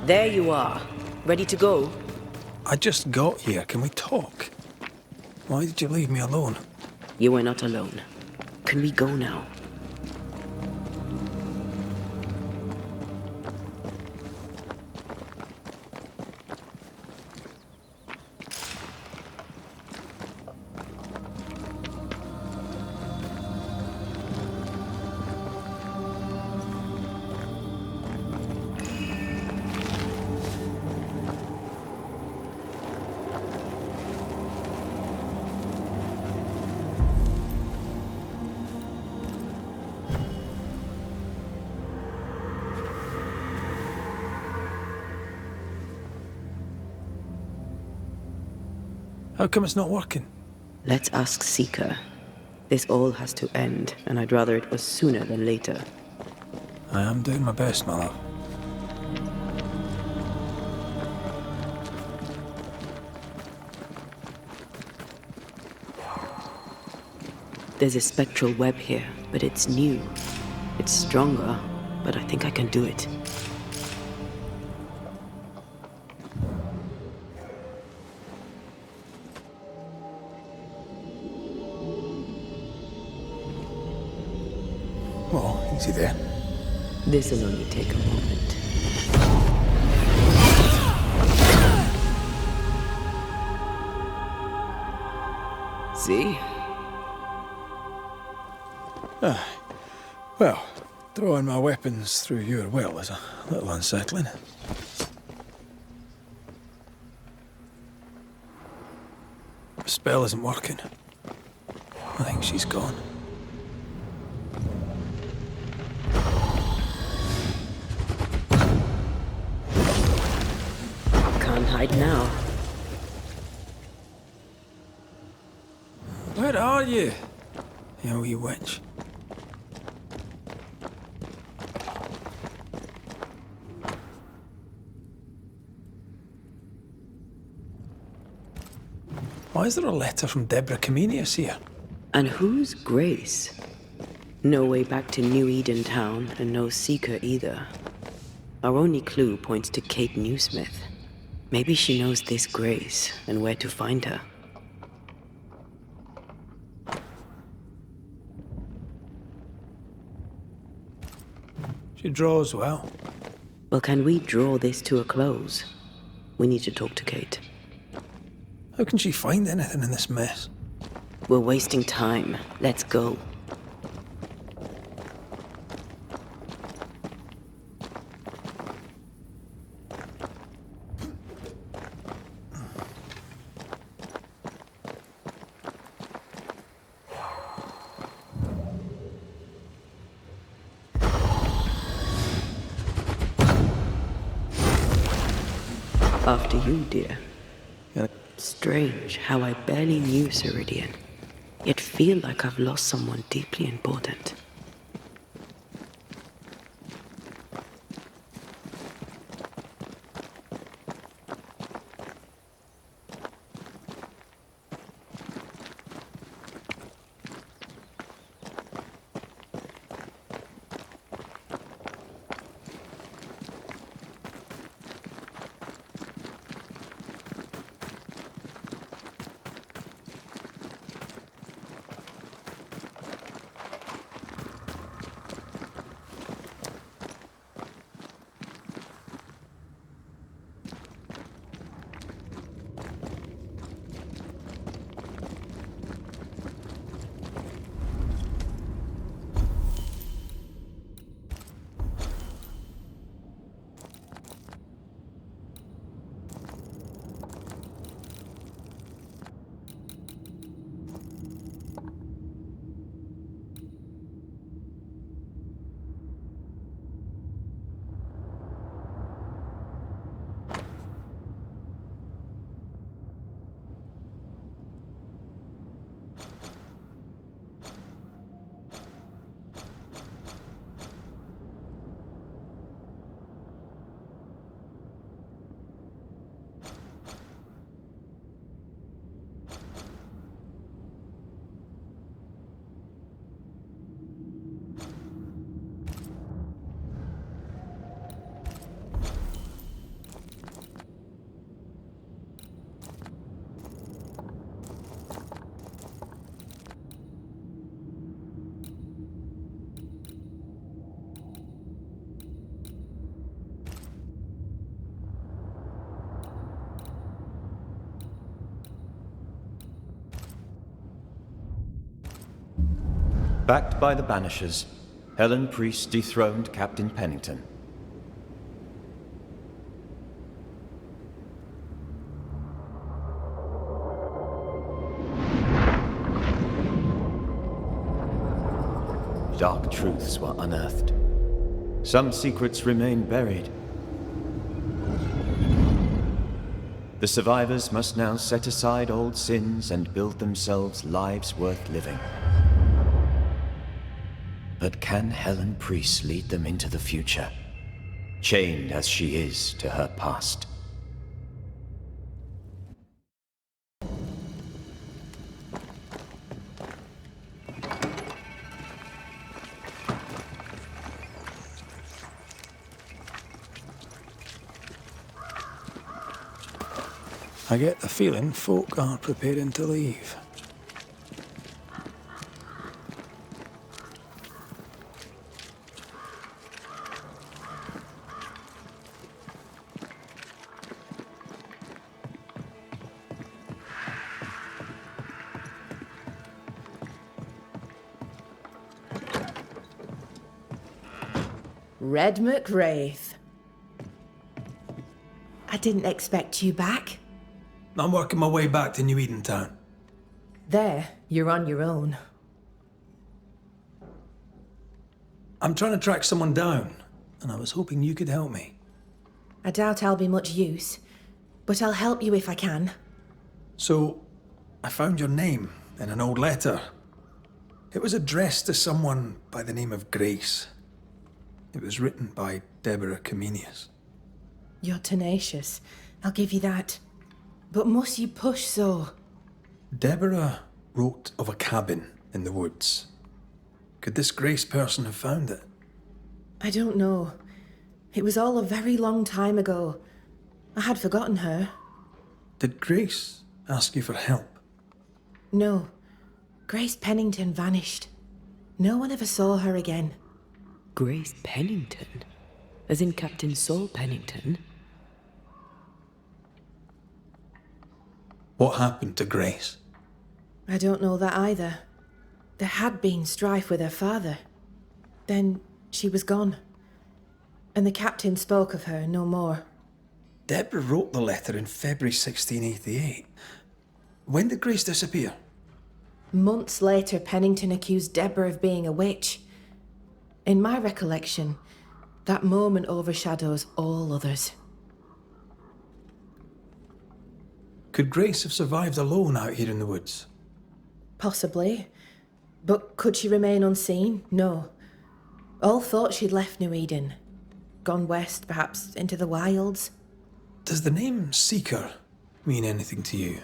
There you are. Ready to go? I just got here. Can we talk? Why did you leave me alone? You were not alone. Can we go now? How come it's not working? Let's ask Seeker. This all has to end, and I'd rather it was sooner than later. I am doing my best, my love. There's a spectral web here, but it's new. It's stronger, but I think I can do it. Well, easy there. This'll only take a moment. See? Well, throwing my weapons through your well is a little unsettling. The spell isn't working. I think she's gone. Can't hide now. Where are you? You wee witch. Why is there a letter from DWak here? And who's Grace? No way back to New Eden Town, and no Seeker either. Our only clue points to Kate Newsmith. Maybe she knows this Grace, and where to find her. She draws well. Well, can we draw this to a close? We need to talk to Kate. How can she find anything in this mess? We're wasting time. Let's go. After you, dear. Yeah. Strange how I barely knew Ceridian, yet feel like I've lost someone deeply important. Backed by the Banishers, Helen Priest dethroned Captain Pennington. Dark truths were unearthed. Some secrets remain buried. The survivors must now set aside old sins and build themselves lives worth living. But can Helen Priest lead them into the future, chained as she is to her past? I get the feeling folk are preparing to leave. Red McWraith. I didn't expect you back. I'm working my way back to New Eden Town. There, you're on your own. I'm trying to track someone down, and I was hoping you could help me. I doubt I'll be much use, but I'll help you if I can. So, I found your name in an old letter. It was addressed to someone by the name of Grace. It was written by Deborah Comenius. You're tenacious, I'll give you that. But must you push so? Deborah wrote of a cabin in the woods. Could this Grace person have found it? I don't know. It was all a very long time ago. I had forgotten her. Did Grace ask you for help? No. Grace Pennington vanished. No one ever saw her again. Grace Pennington? As in Captain Saul Pennington? What happened to Grace? I don't know that either. There had been strife with her father. Then she was gone. And the captain spoke of her no more. Deborah wrote the letter in February 1688. When did Grace disappear? Months later, Pennington accused Deborah of being a witch. In my recollection, that moment overshadows all others. Could Grace have survived alone out here in the woods? Possibly. But could she remain unseen? No. All thought she'd left New Eden. Gone west, perhaps into the wilds. Does the name Seeker mean anything to you?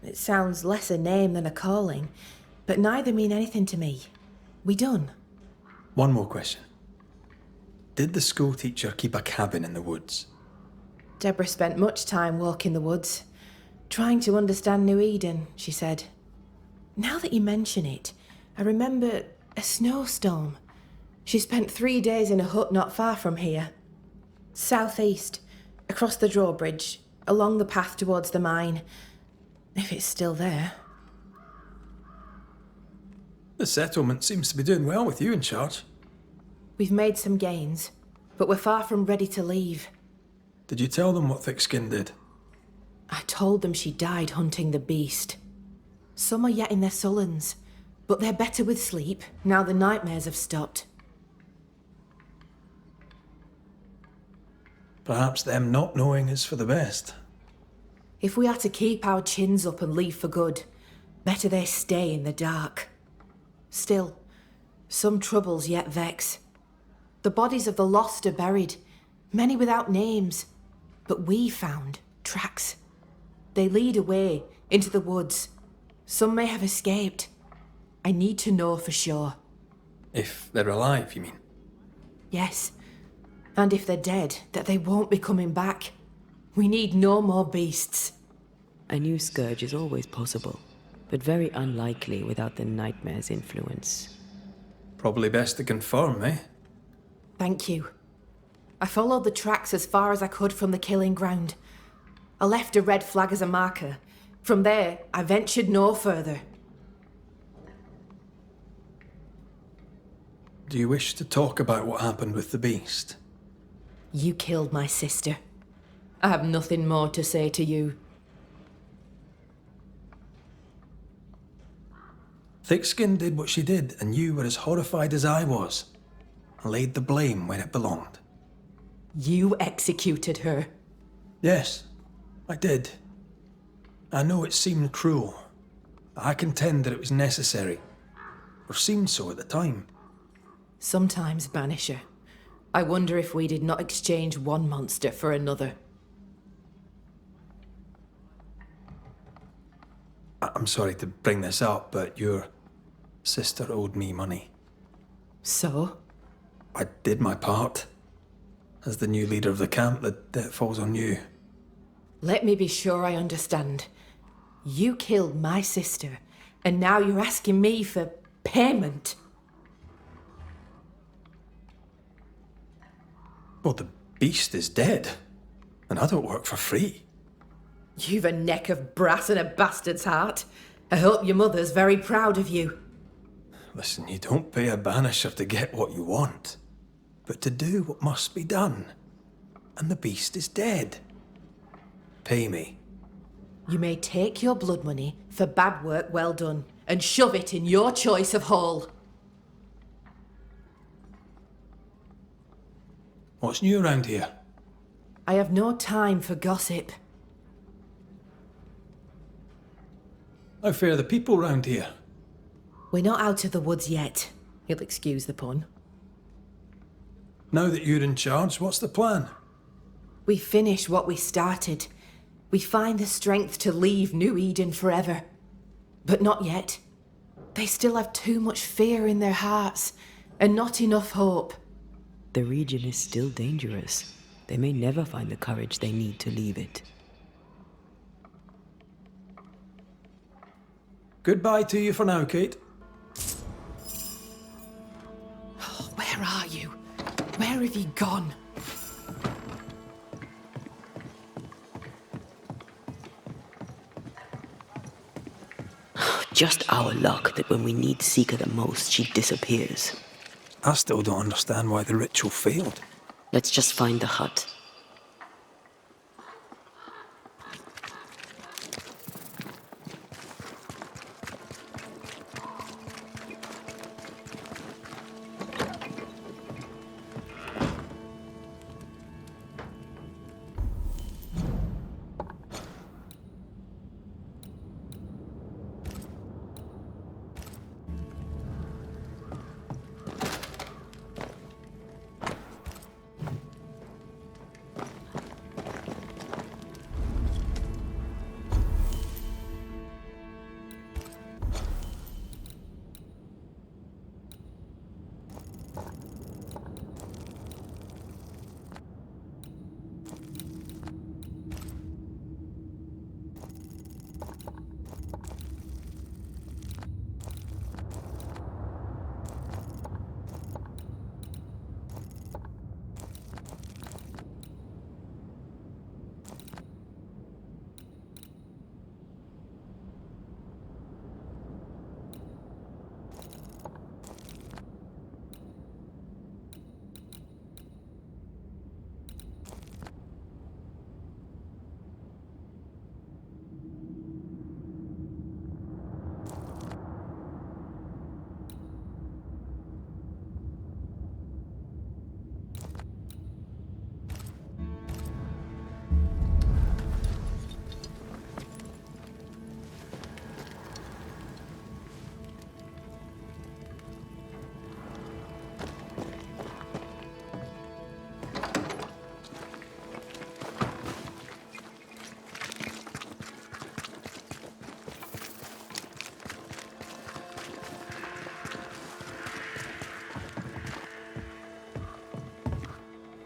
It sounds less a name than a calling, but neither mean anything to me. We done? One more question. Did the school teacher keep a cabin in the woods? Deborah spent much time walking the woods, trying to understand New Eden, she said. Now that you mention it, I remember a snowstorm. She spent 3 days in a hut not far from here. Southeast, across the drawbridge, along the path towards the mine. If it's still there. The settlement seems to be doing well with you in charge. We've made some gains, but we're far from ready to leave. Did you tell them what Thick-Skin did? I told them she died hunting the beast. Some are yet in their sullens, but they're better with sleep now the nightmares have stopped. Perhaps them not knowing is for the best. If we are to keep our chins up and leave for good, better they stay in the dark. Still, some troubles yet vex. The bodies of the lost are buried, many without names, but we found tracks. They lead away into the woods. Some may have escaped. I need to know for sure. If they're alive, you mean? Yes, and if they're dead, that they won't be coming back. We need no more beasts. A new scourge is always possible, but very unlikely without the nightmare's influence. Probably best to confirm, eh? Thank you. I followed the tracks as far as I could from the killing ground. I left a red flag as a marker. From there, I ventured no further. Do you wish to talk about what happened with the beast? You killed my sister. I have nothing more to say to you. Thickskin did what she did, and you were as horrified as I was, and laid the blame where it belonged. You executed her. Yes, I did. I know it seemed cruel, but I contend that it was necessary, or seemed so at the time. Sometimes, Banisher, I wonder if we did not exchange one monster for another. I'm sorry to bring this up, but your sister owed me money. So? I did my part. As the new leader of the camp, the debt falls on you. Let me be sure I understand. You killed my sister, and now you're asking me for payment. Well, the beast is dead, and I don't work for free. You've a neck of brass and a bastard's heart. I hope your mother's very proud of you. Listen, you don't pay a banisher to get what you want, but to do what must be done. And the beast is dead. Pay me. You may take your blood money for bad work well done, and shove it in your choice of hole. What's new around here? I have no time for gossip. How fare the people round here? We're not out of the woods yet. You'll excuse the pun. Now that you're in charge, what's the plan? We finish what we started. We find the strength to leave New Eden forever. But not yet. They still have too much fear in their hearts, and not enough hope. The region is still dangerous. They may never find the courage they need to leave it. Goodbye to you for now, Kate. Where are you? Where have you gone? Just our luck that when we need Seeker the most, she disappears. I still don't understand why the ritual failed. Let's just find the hut.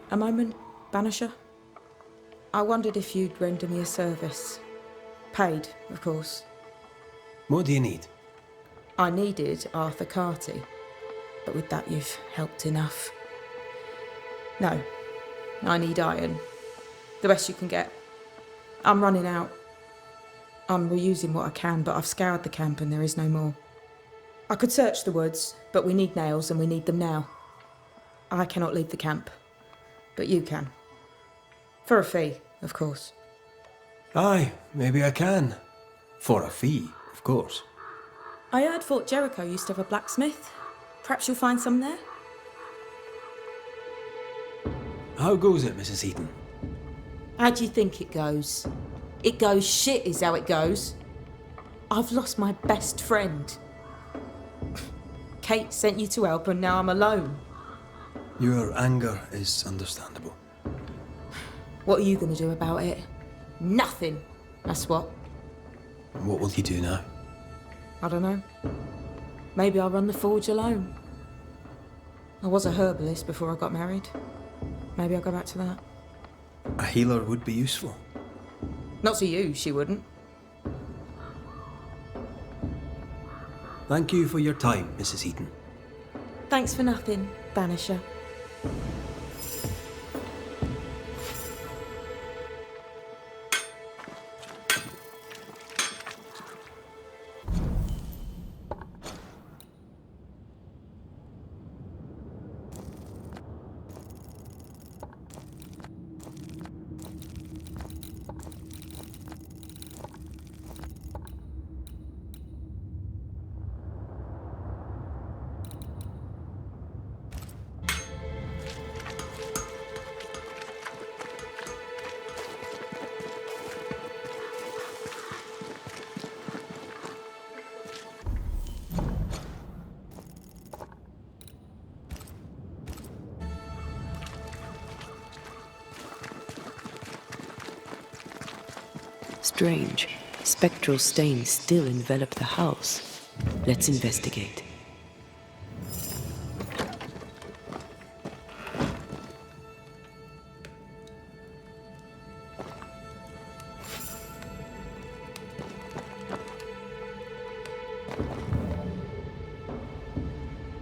A moment, Banisher. I wondered if you'd render me a service. Paid, of course. What do you need? I needed Arthur Carty, but with that you've helped enough. No, I need iron. The best you can get. I'm running out. I'm reusing what I can, but I've scoured the camp and there is no more. I could search the woods, but we need nails and we need them now. I cannot leave the camp, but you can. For a fee, of course. Aye, maybe I can. For a fee, of course. I heard Fort Jericho used to have a blacksmith. Perhaps you'll find some there? How goes it, Mrs. Eden? How do you think it goes? It goes shit is how it goes. I've lost my best friend. Kate sent you to help and now I'm alone. Your anger is understandable. What are you going to do about it? Nothing. That's what. What will you do now? I don't know. Maybe I'll run the forge alone. I was a herbalist before I got married. Maybe I'll go back to that. A healer would be useful. Not to you, she wouldn't. Thank you for your time, Mrs. Eden. Thanks for nothing, Banisher. Strange. Spectral stains still envelop the house. Let's investigate.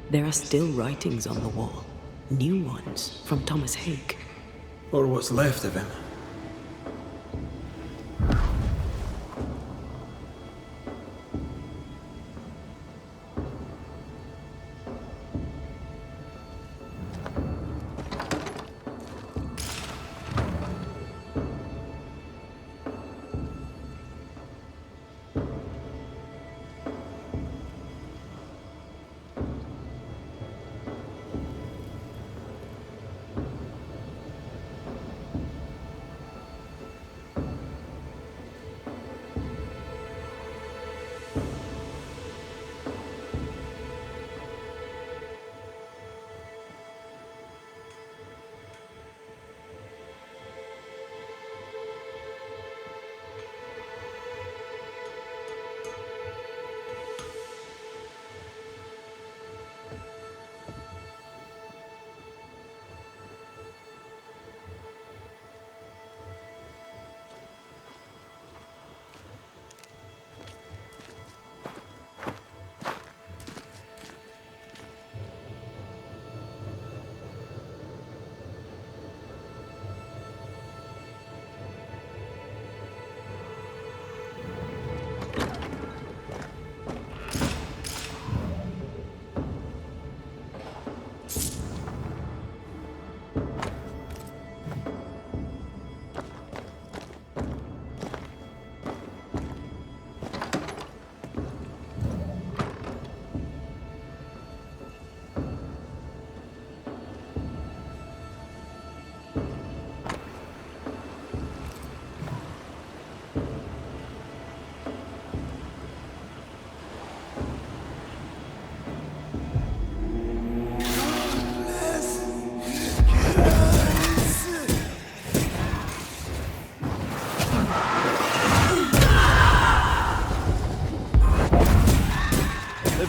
There are still writings on the wall. New ones from Thomas Hake. Or what's left of him.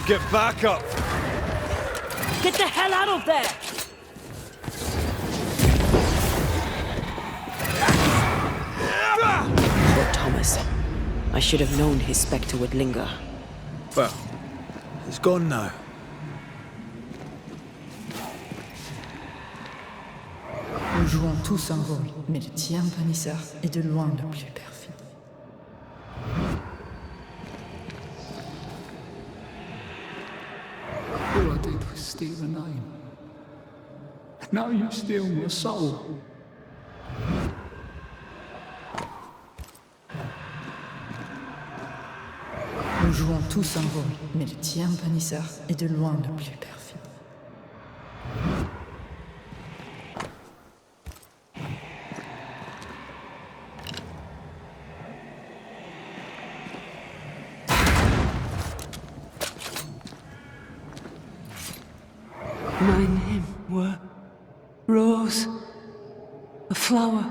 Get back up! Get the hell out of there! Poor Thomas. I should have known his spectre would linger. Well, it's gone now. Nous jouons tous un rôle, mais le tien, Banishers, est de loin le plus perfide. What did we steal the name? Now you steal my soul. Nous jouons tous un rôle, mais le tien, Banishers, est de loin le plus perfide. My name were Rose, a flower.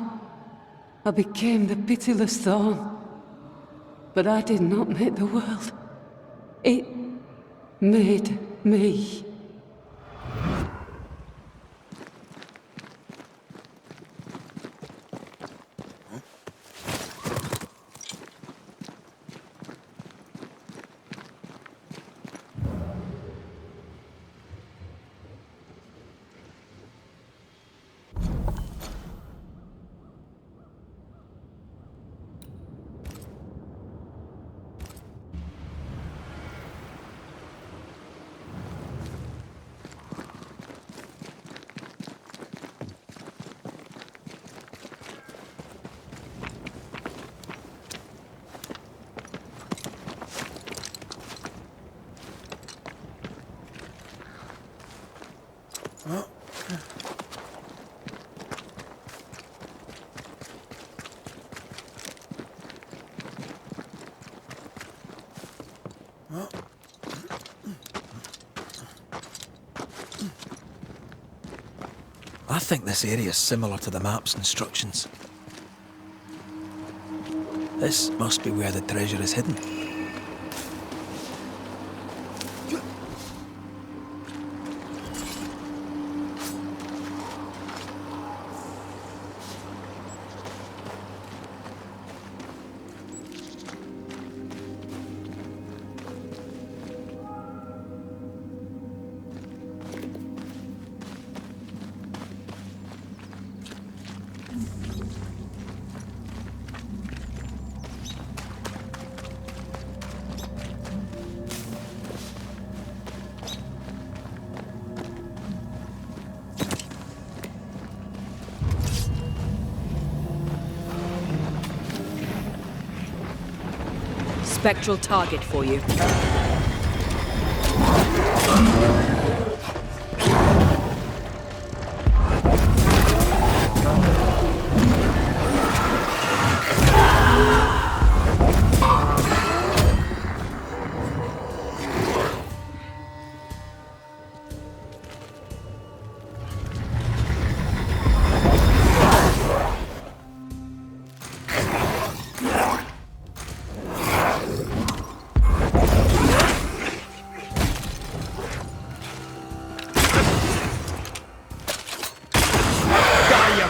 I became the pitiless thorn. But I did not make the world. It made me. I think this area is similar to the map's instructions. This must be where the treasure is hidden. Spectral target for you.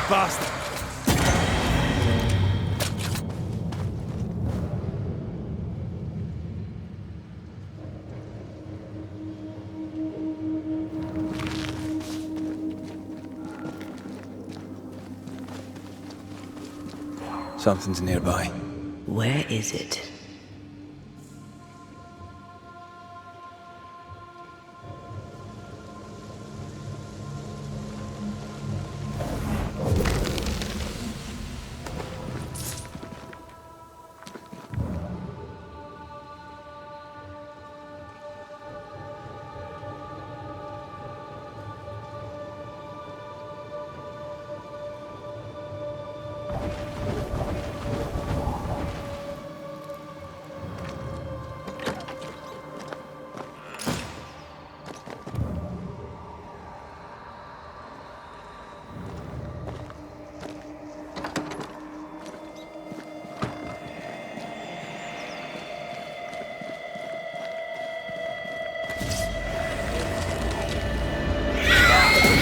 Bastard! Something's nearby. Where is it?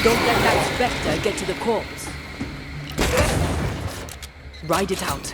Don't let that spectre get to the corpse. Ride it out.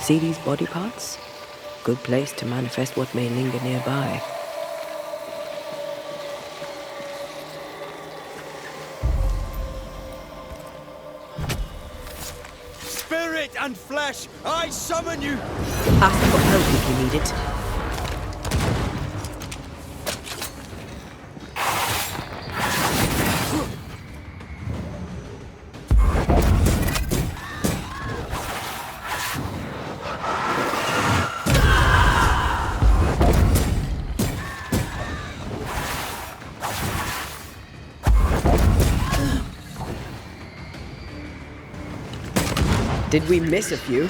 See these body parts? Good place to manifest what may linger nearby. Spirit and flesh, I summon you! Ask for help if you need it. Did we miss a few?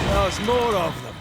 There's more of them.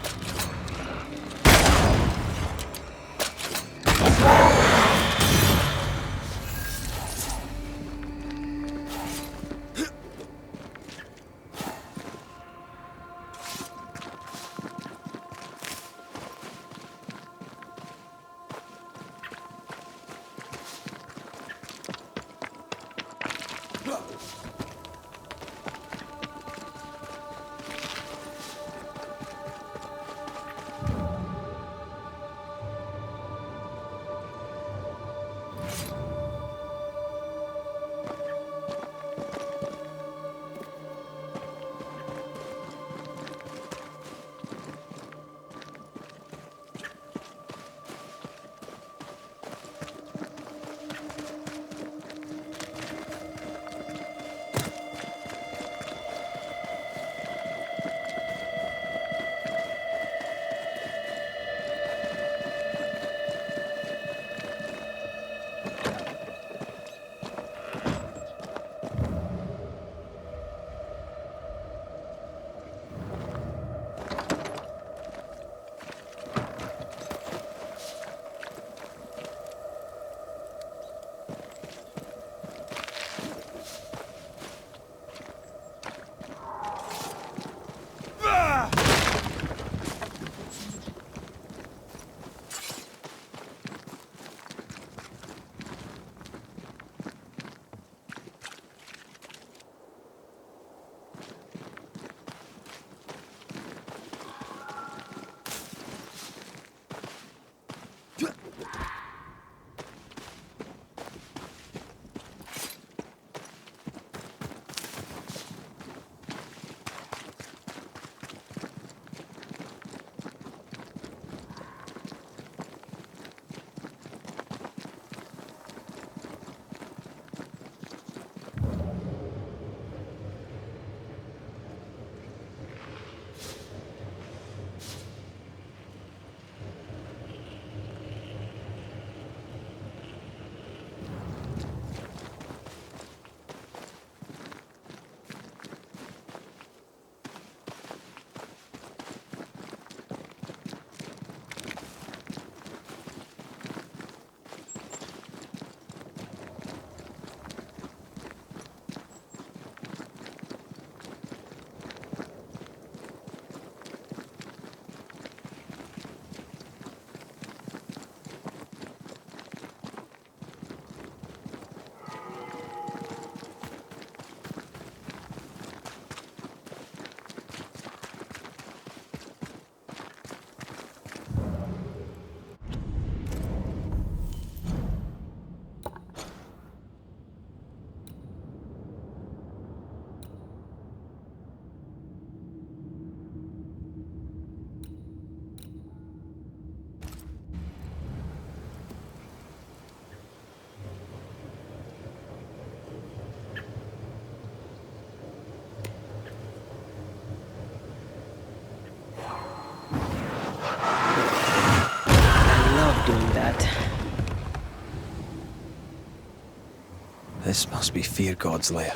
This must be Fear God's lair.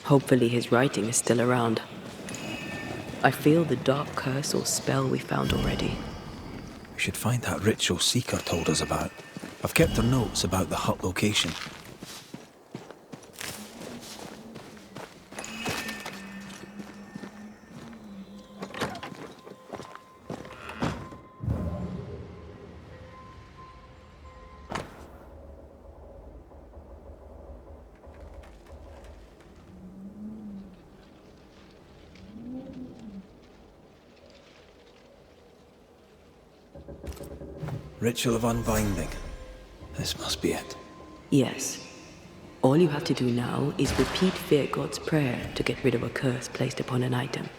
Hopefully his writing is still around. I feel the dark curse or spell we found already. We should find that ritual Seeker told us about. I've kept her notes about the hut location. Ritual of unbinding. This must be it. Yes. All you have to do now is repeat Fear God's prayer to get rid of a curse placed upon an item.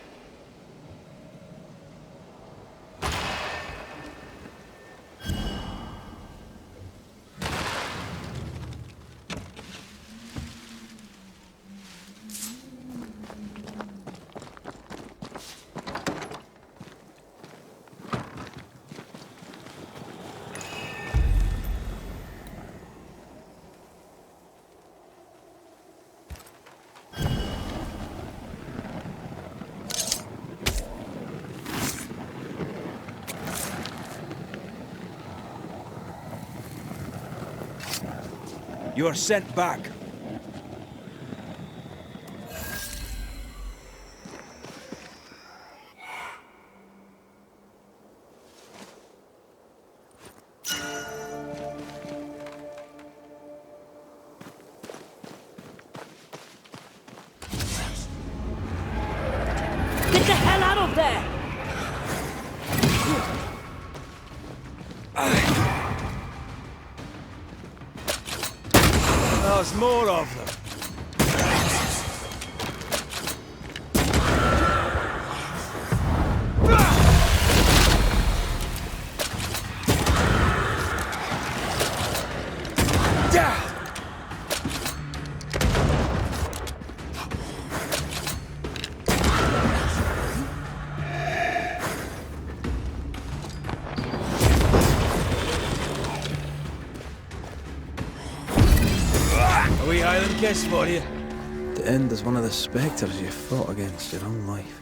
You are sent back. Get the hell out of there! There's more of them. A wee Highland kiss for you. To end as one of the spectres you fought against your own life.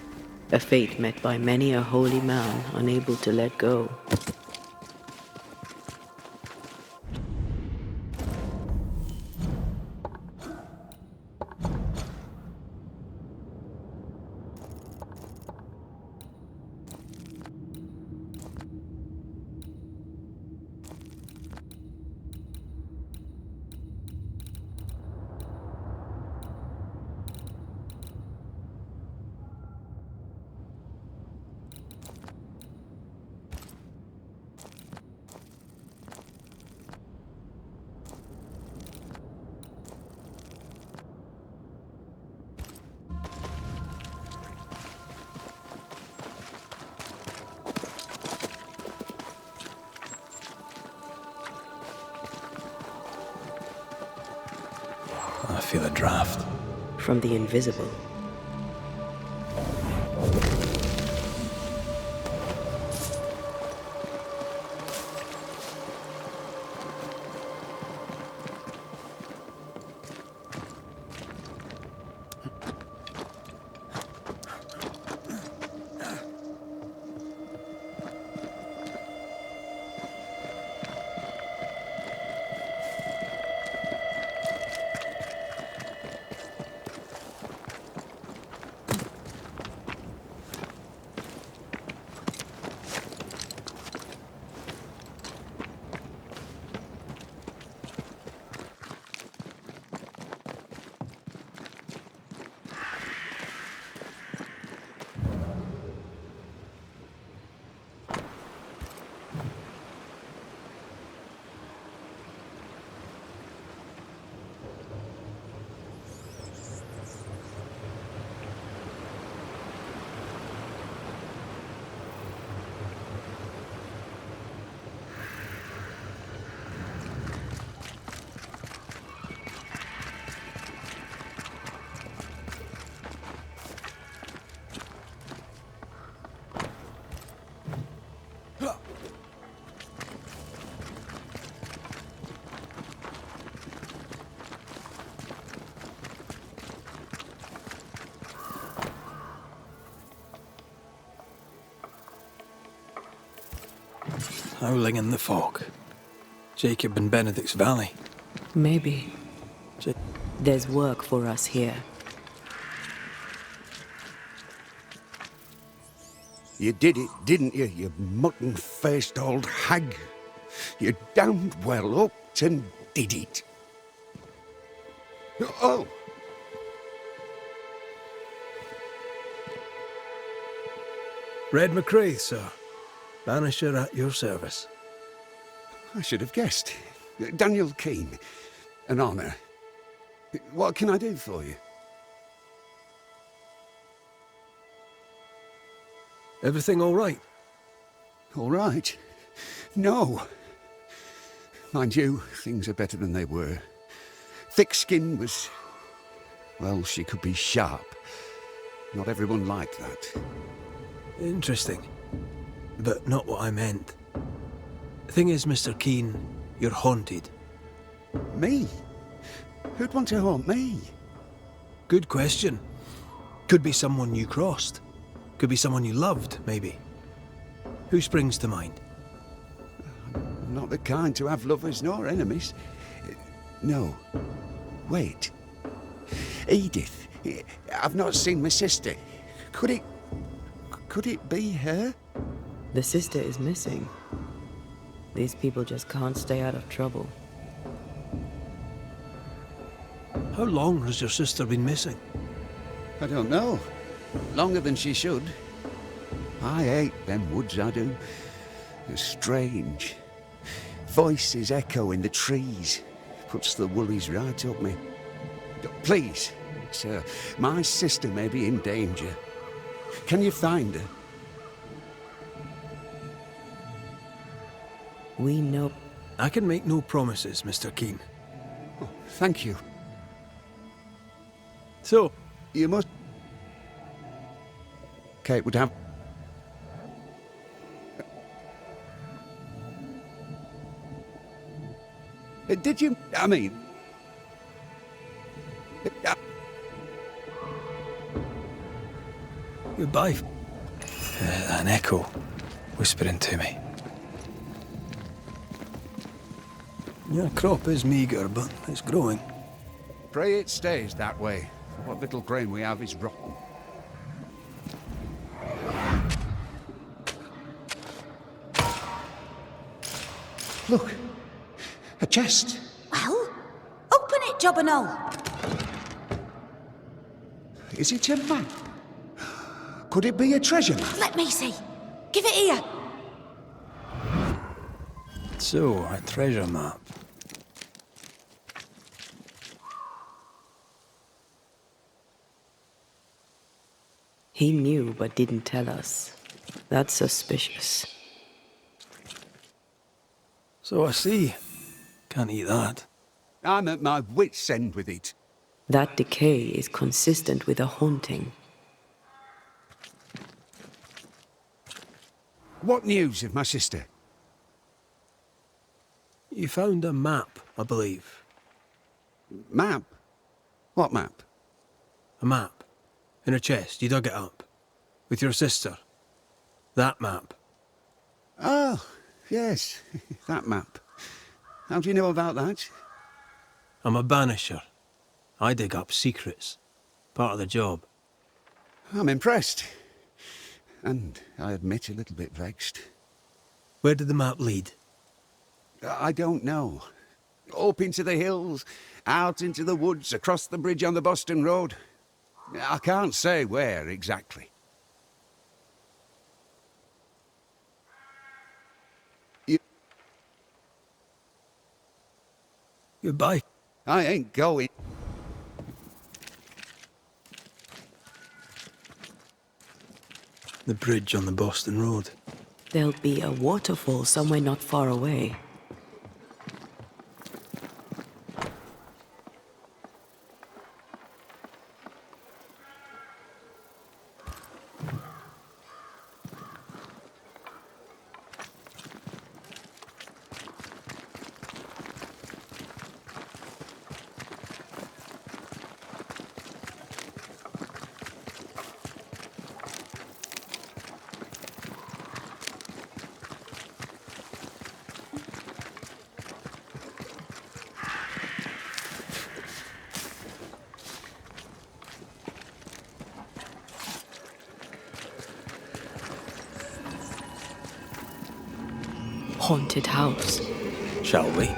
A fate met by many a holy man unable to let go. I feel a draft. From the invisible. Howling in the fog. Jacob and Benedict's Valley. Maybe. There's work for us here. You did it, didn't you, you mutton-faced old hag? You damned well up and did it. Oh! Red McCrae, sir. Banisher at your service. I should have guessed. Daniel Keane. An honour. What can I do for you? Everything all right? All right? No. Mind you, things are better than they were. Thick skin was... well, she could be sharp. Not everyone liked that. Interesting. But not what I meant. Thing is, Mr. Keane, you're haunted. Me? Who'd want to haunt me? Good question. Could be someone you crossed. Could be someone you loved, maybe. Who springs to mind? I'm not the kind to have lovers nor enemies. No. Wait. Edith. I've not seen my sister. Could it be her? The sister is missing. These people just can't stay out of trouble. How long has your sister been missing? I don't know. Longer than she should. I hate them woods, I do. They're strange. Voices echo in the trees. Puts the woolies right up me. Please, sir, my sister may be in danger. Can you find her? We know... I can make no promises, Mr. Keane. Oh, thank you. So, you must... Kate would have... Did you... I mean... Goodbye. An echo whispering to me. Your crop is meagre, but it's growing. Pray it stays that way. What little grain we have is rotten. Look, a chest. Well, open it, Job and all. Is it a map? Could it be a treasure map? Let me see. Give it here. So, a treasure map. He knew but didn't tell us. That's suspicious. So I see. Can't eat that. I'm at my wit's end with it. That decay is consistent with a haunting. What news of my sister? You found a map, I believe. Map? What map? A map. In a chest, you dug it up. With your sister. That map. Oh, yes, that map. How do you know about that? I'm a banisher. I dig up secrets. Part of the job. I'm impressed. And I admit a little bit vexed. Where did the map lead? I don't know. Up into the hills, out into the woods, across the bridge on the Boston Road. I can't say where exactly. Goodbye. I ain't going. The bridge on the Boston Road. There'll be a waterfall somewhere not far away. Haunted house. Shall we?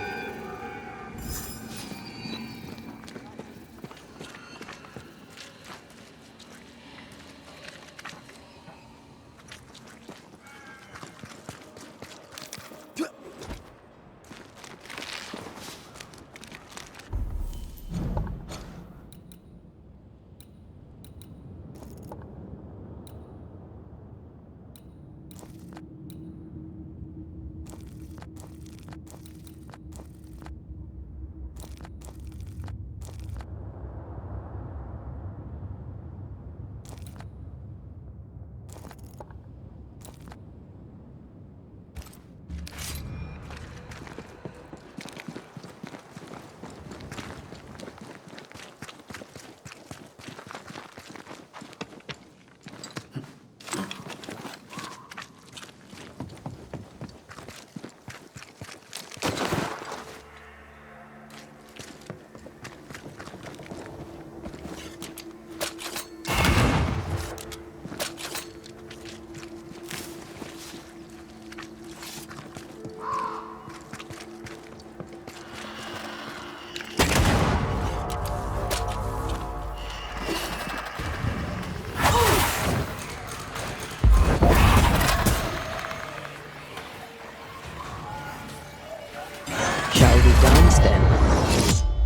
we dance then?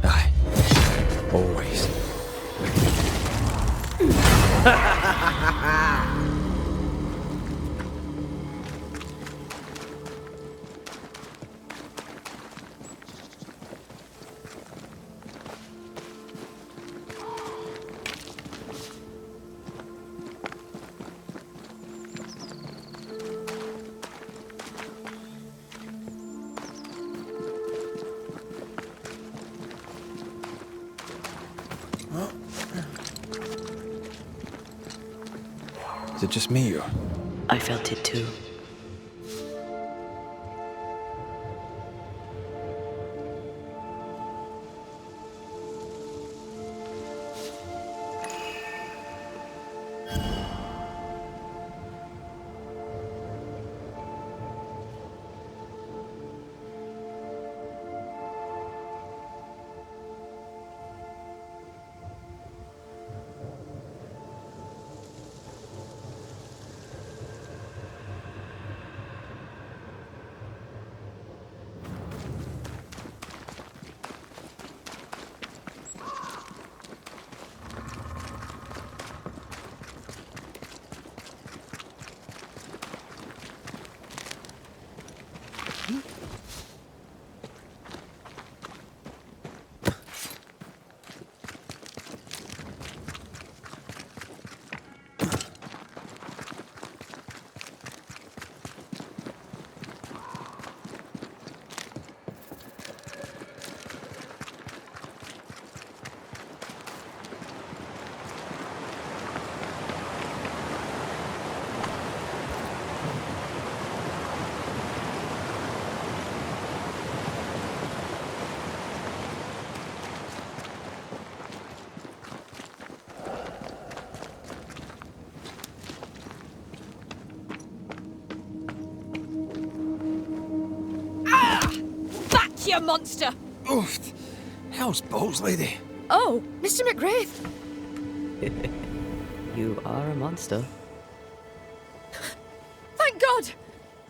Aye. Always. Is it just me, or? I felt it too. You monster! Oof! Hell's balls, lady. Oh, Mr. McGrath! You are a monster. Thank God!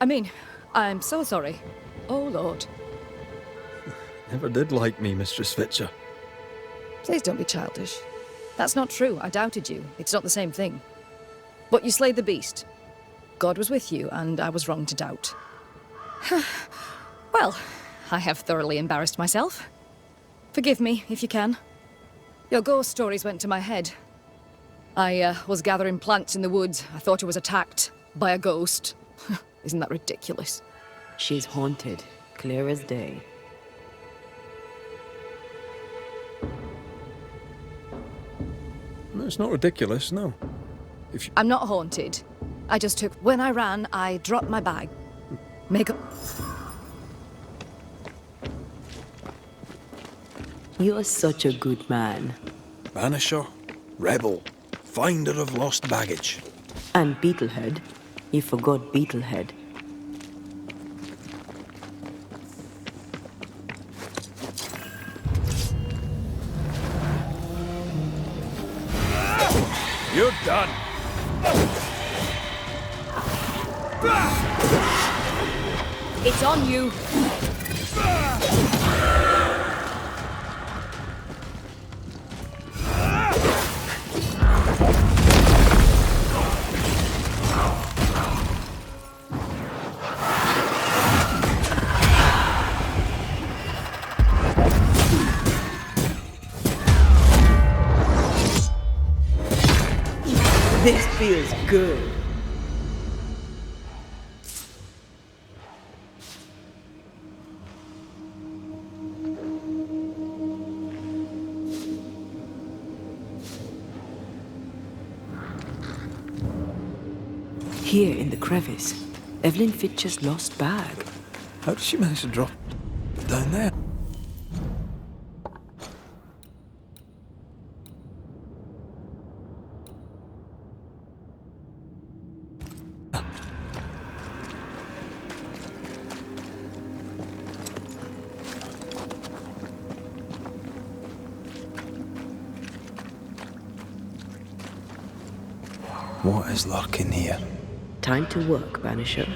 I mean, I'm so sorry. Oh, Lord. Never did like me, Mistress Fitcher. Please don't be childish. That's not true. I doubted you. It's not the same thing. But you slayed the beast. God was with you, and I was wrong to doubt. Well, I have thoroughly embarrassed myself. Forgive me, if you can. Your ghost stories went to my head. I was gathering plants in the woods. I thought I was attacked by a ghost. Isn't that ridiculous? She's haunted, clear as day. No, it's not ridiculous, no. I'm not haunted. I just took... When I ran, I dropped my bag. Makeup... You're such a good man. Banisher, rebel, finder of lost baggage. And Beetlehead. You forgot Beetlehead. You're done. It's on you. This feels good. Here in the crevice, Evelyn Fitcher's lost bag. How did she manage to drop it down there? What is lurking here? Time to work, Banisher.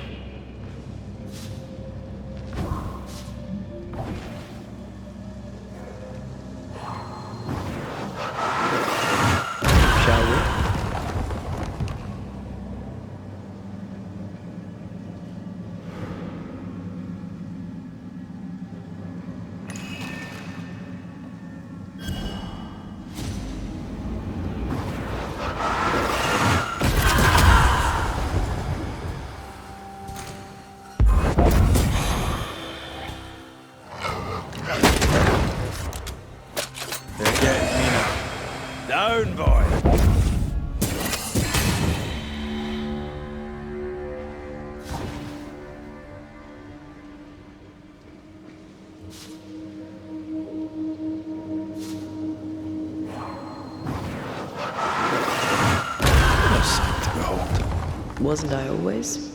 own, boy. What a sight to behold. Wasn't I always?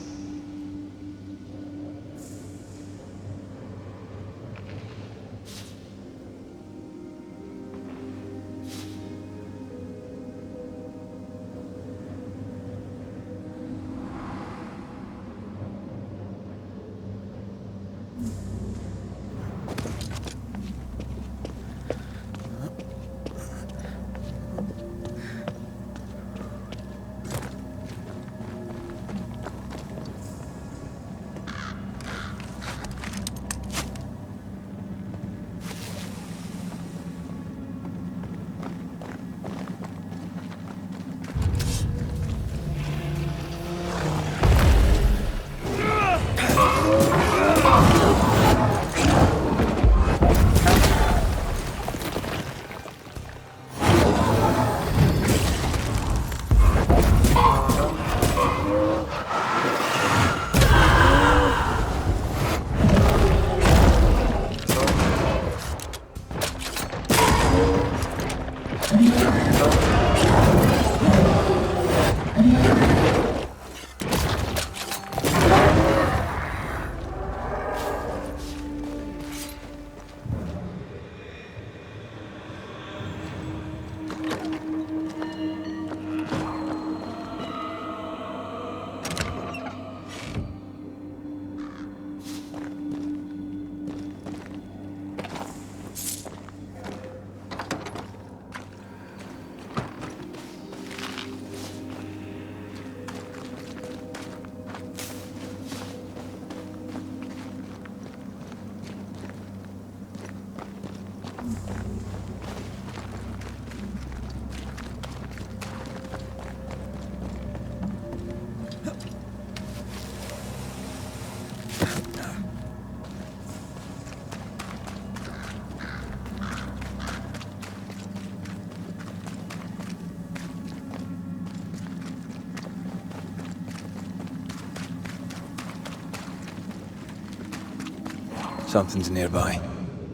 Something's nearby.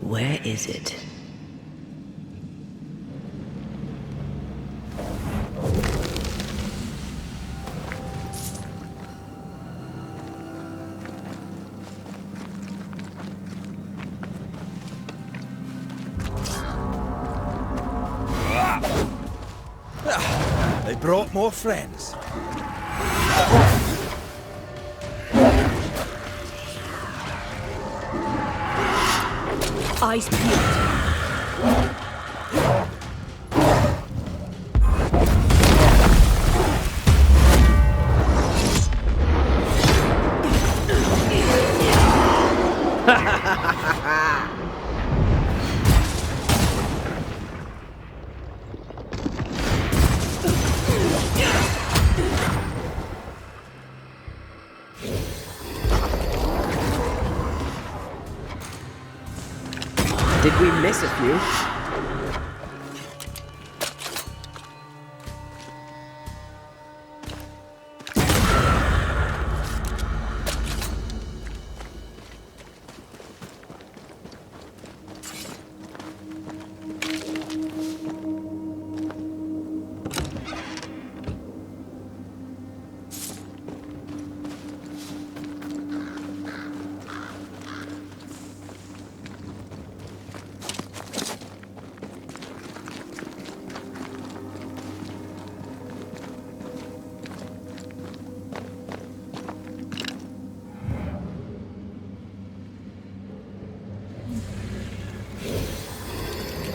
Where is it? They brought more friends. Eyes peeled. Did we miss a few?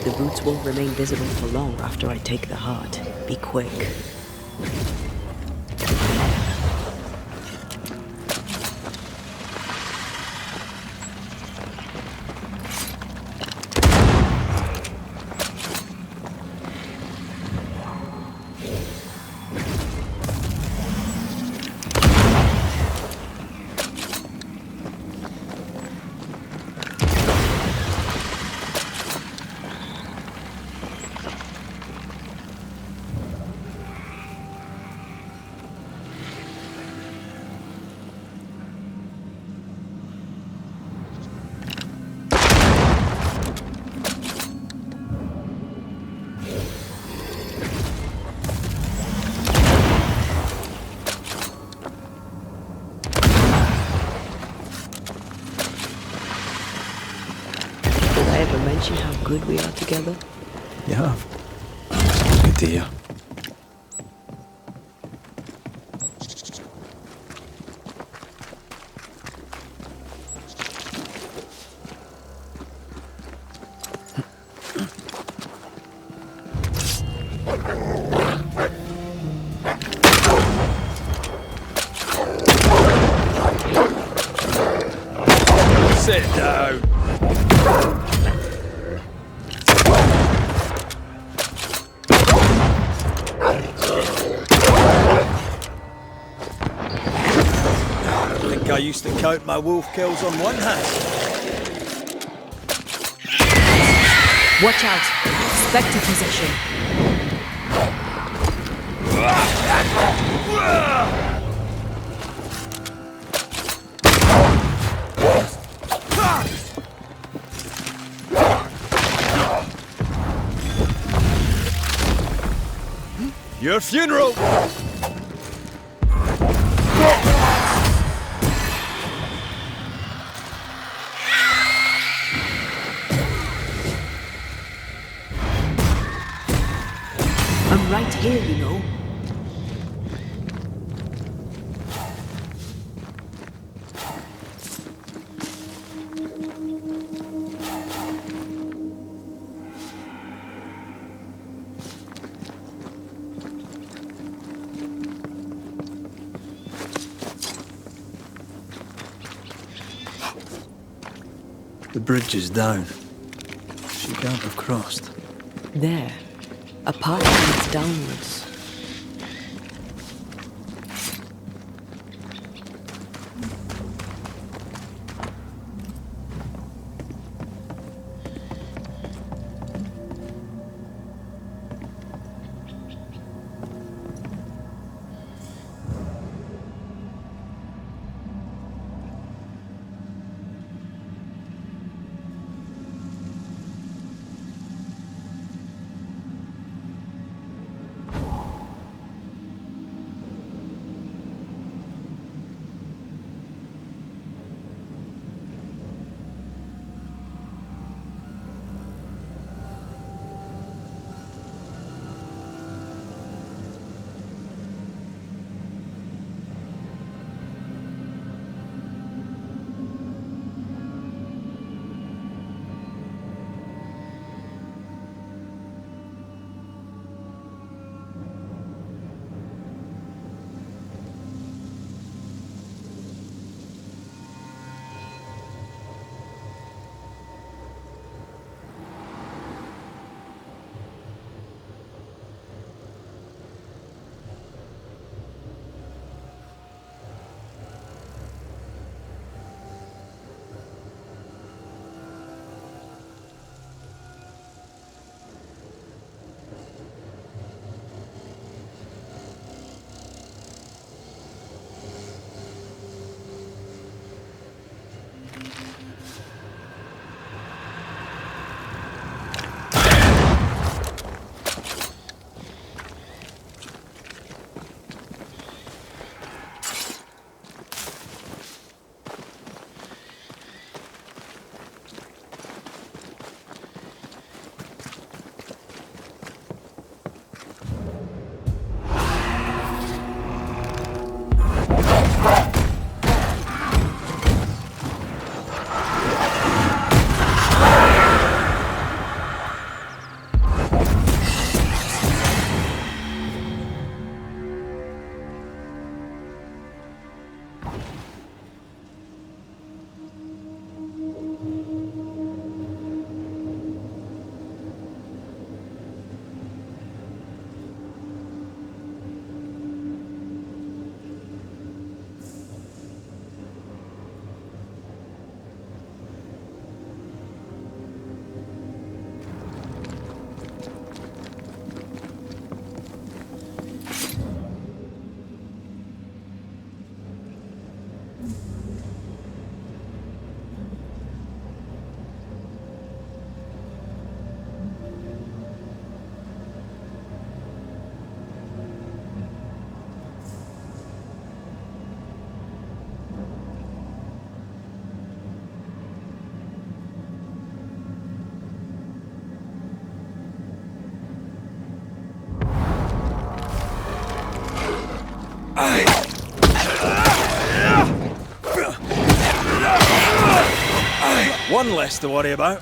The roots won't remain visible for long after I take the heart. Be quick. ever mention how good we are together? You have. Good to hear. Sit down. I think I used to count my wolf kills on one hand. Watch out! Spectre possession. Your funeral! I'm right here, you know. The bridge is down. She can't have crossed. There. A path leads downwards. One less to worry about.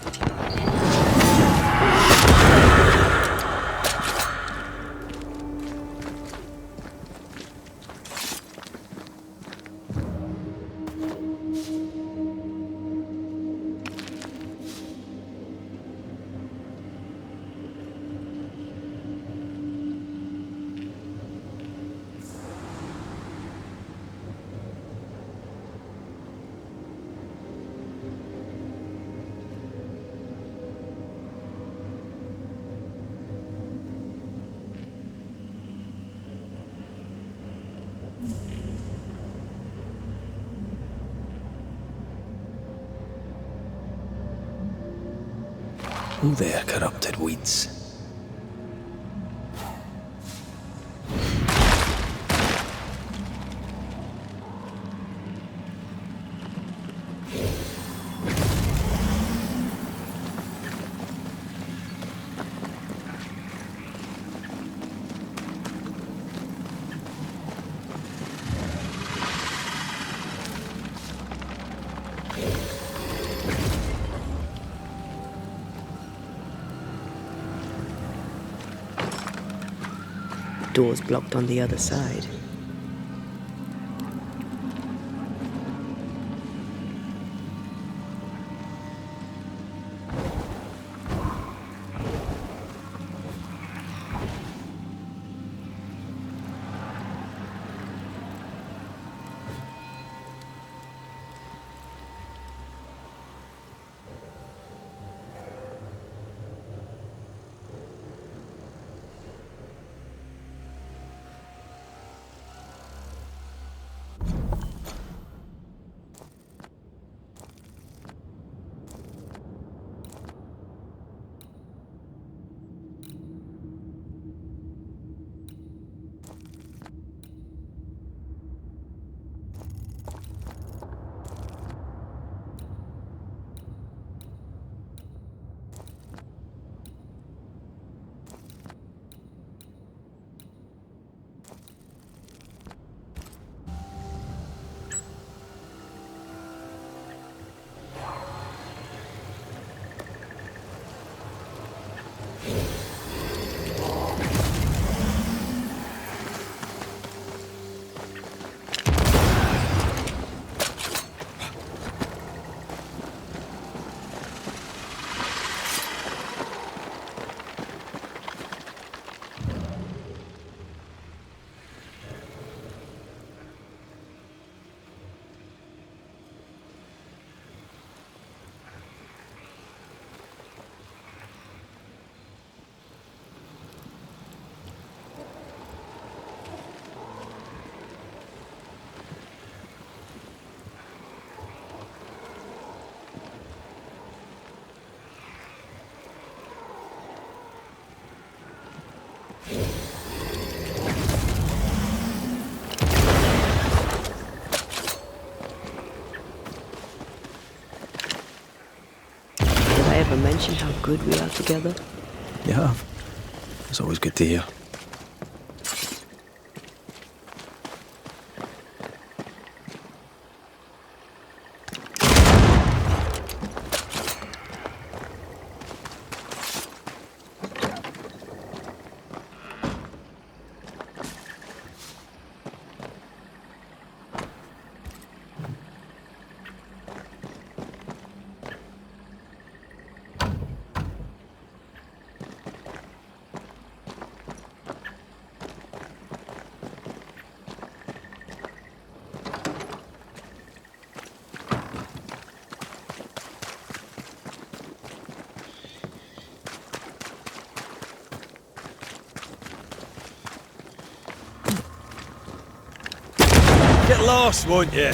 Who there, corrupted weeds? Doors blocked on the other side. Mention how good we are together? You have. It's always good to hear. Get lost, won't you?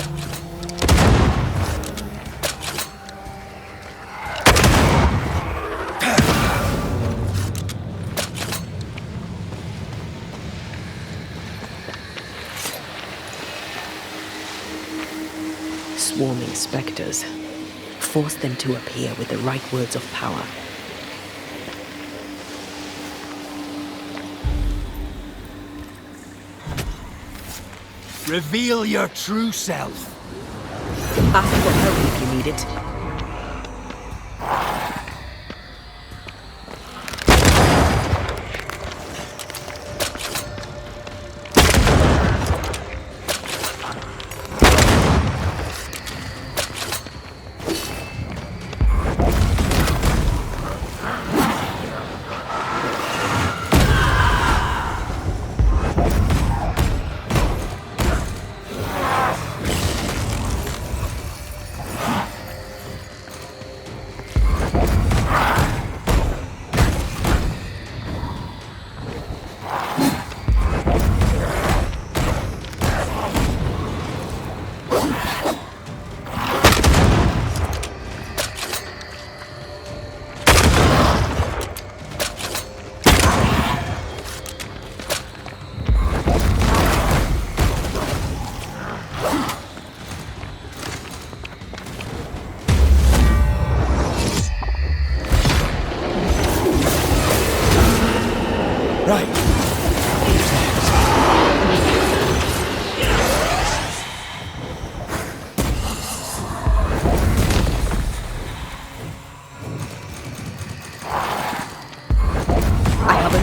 Swarming specters. Force them to appear with the right words of power. Reveal your true self. Ask for help if you need it.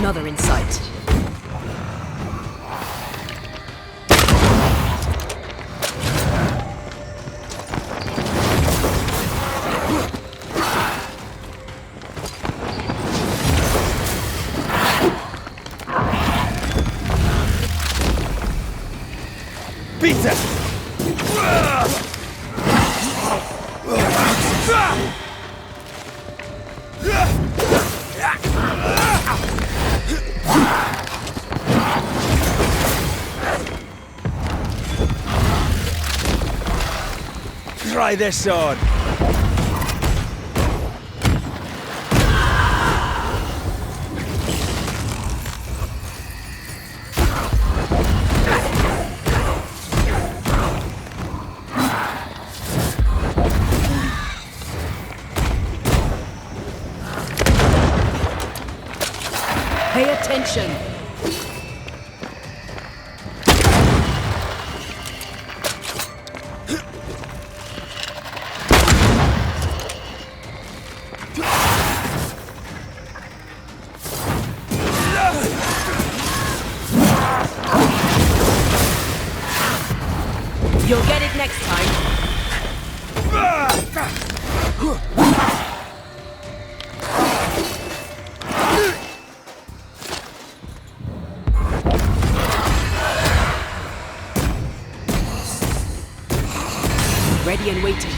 Another in sight. Peter! Try this on. Pay attention. You'll get it next time. Ready and waiting.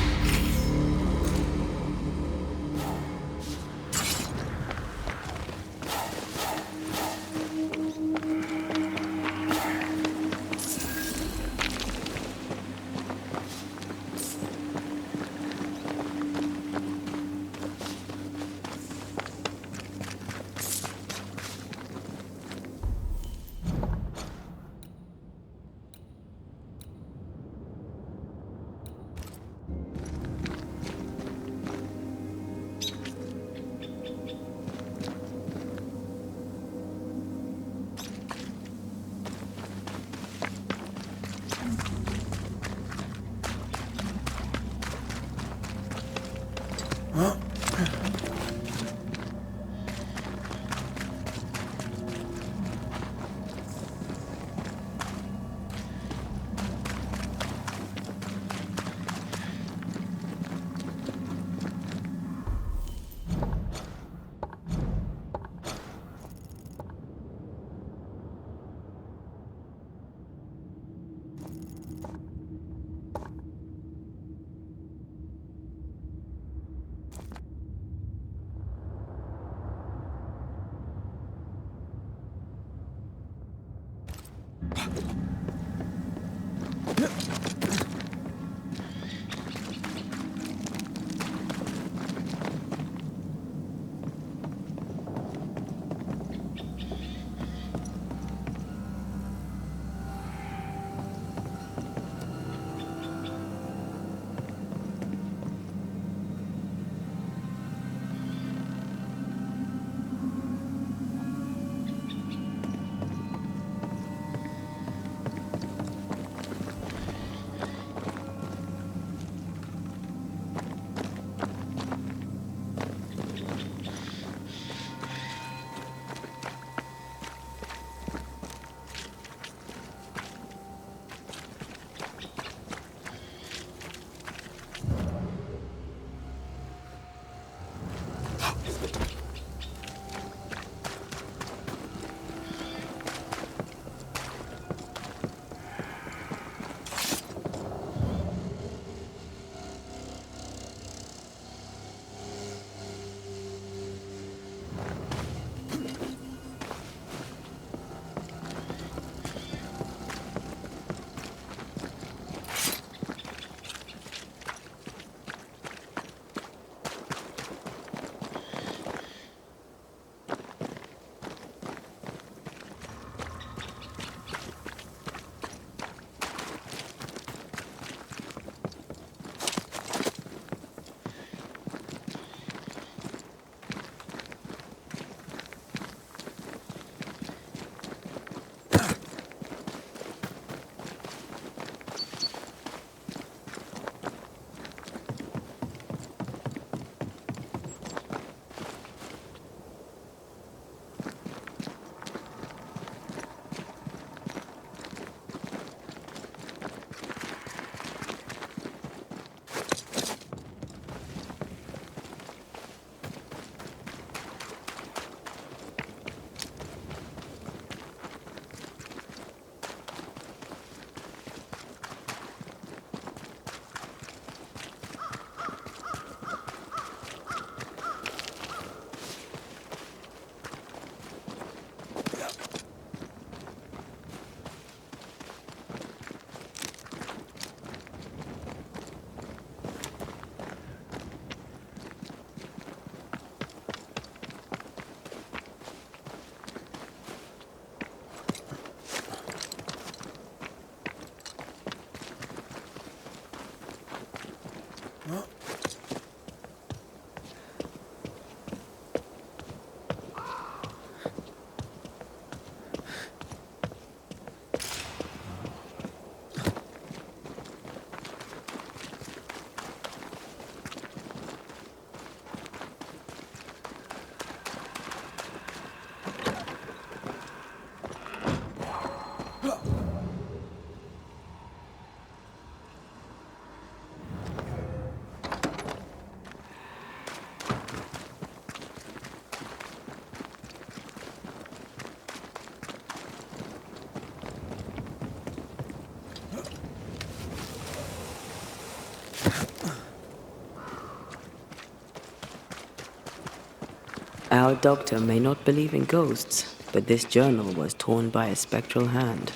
Our doctor may not believe in ghosts, but this journal was torn by a spectral hand.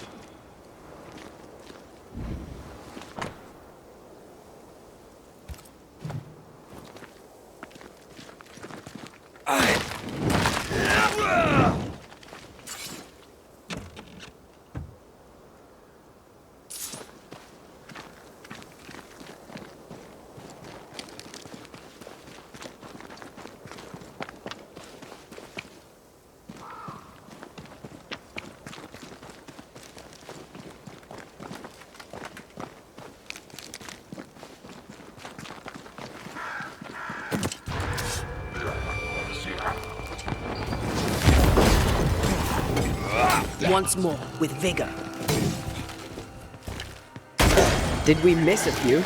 Once more, with vigor. Did we miss a few?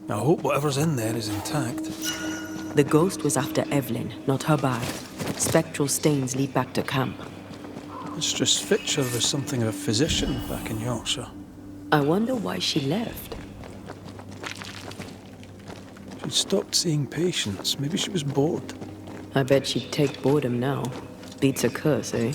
I hope whatever's in there is intact. The ghost was after Evelyn, not her bag. Spectral stains lead back to camp. Mistress Fitcher was something of a physician back in Yorkshire. I wonder why she left. She'd stopped seeing patients. Maybe she was bored. I bet she'd take boredom now. Beats a curse, eh?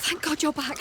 Thank God you're back.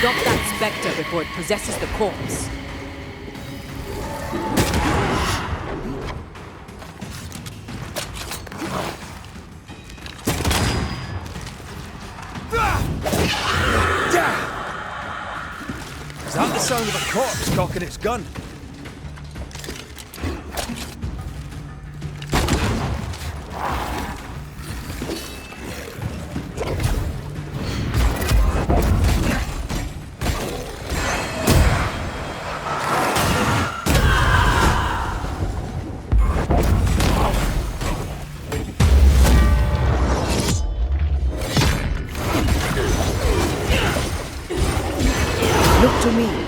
Stop that spectre before it possesses the corpse. Is that the sound of a corpse cocking its gun? Look to me.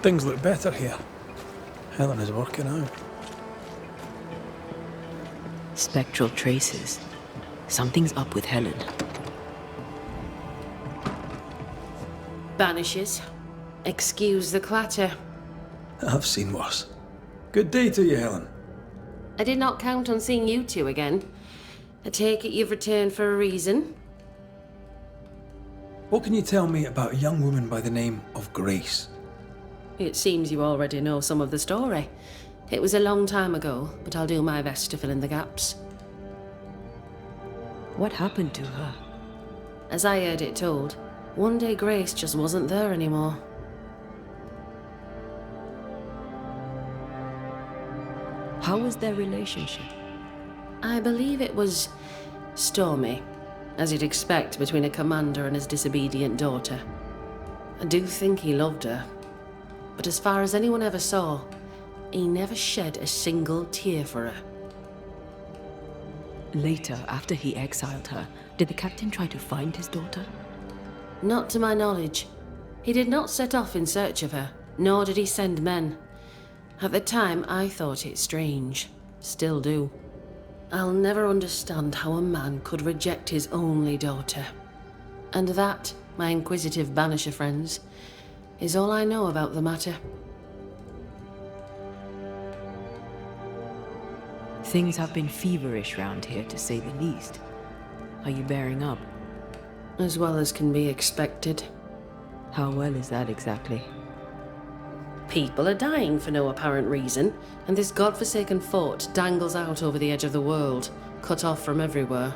Things look better here. Helen is working out. Spectral traces. Something's up with Helen. Banishers. Excuse the clatter. I've seen worse. Good day to you, Helen. I did not count on seeing you two again. I take it you've returned for a reason? What can you tell me about a young woman by the name of Grace? It seems you already know some of the story. It was a long time ago, but I'll do my best to fill in the gaps. What happened to her? As I heard it told, one day Grace just wasn't there anymore. How was their relationship? I believe it was stormy, as you'd expect between a commander and his disobedient daughter. I do think he loved her, but as far as anyone ever saw, he never shed a single tear for her. Later, after he exiled her, did the captain try to find his daughter? Not to my knowledge. He did not set off in search of her, nor did he send men. At the time, I thought it strange. Still do. I'll never understand how a man could reject his only daughter. And that, my inquisitive Banisher friends, is all I know about the matter. Things have been feverish round here, to say the least. Are you bearing up? As well as can be expected. How well is that exactly? People are dying for no apparent reason, and this godforsaken fort dangles out over the edge of the world, cut off from everywhere.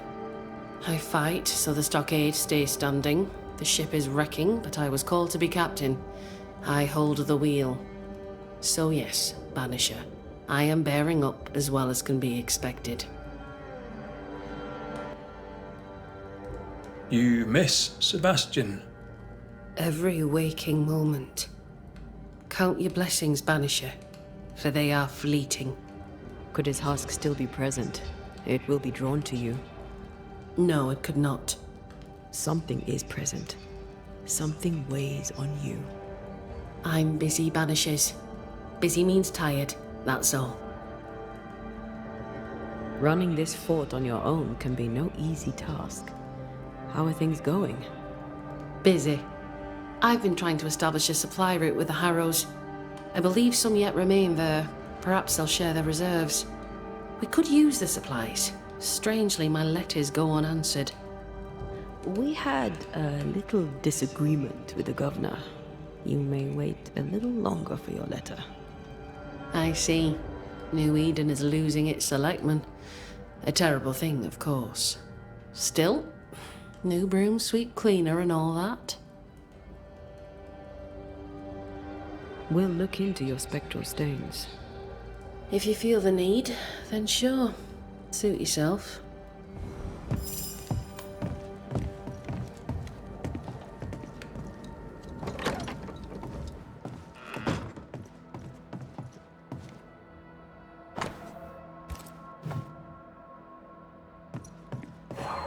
I fight so the stockade stays standing. The ship is wrecking, but I was called to be captain. I hold the wheel. So yes, Banisher, I am bearing up as well as can be expected. You miss Sebastian? Every waking moment. Count your blessings, Banisher, for they are fleeting. Could his husk still be present? It will be drawn to you. No, it could not. Something is present. Something weighs on you. I'm busy, Banishers. Busy means tired, that's all. Running this fort on your own can be no easy task. How are things going? Busy. I've been trying to establish a supply route with the Harrows. I believe some yet remain there. Perhaps they'll share their reserves. We could use the supplies. Strangely, my letters go unanswered. We had a little disagreement with the governor. You may wait a little longer for your letter. I see. New Eden is losing its selectmen. A terrible thing, of course. Still, new broom sweep cleaner and all that. We'll look into your spectral stones. If you feel the need, then sure. Suit yourself.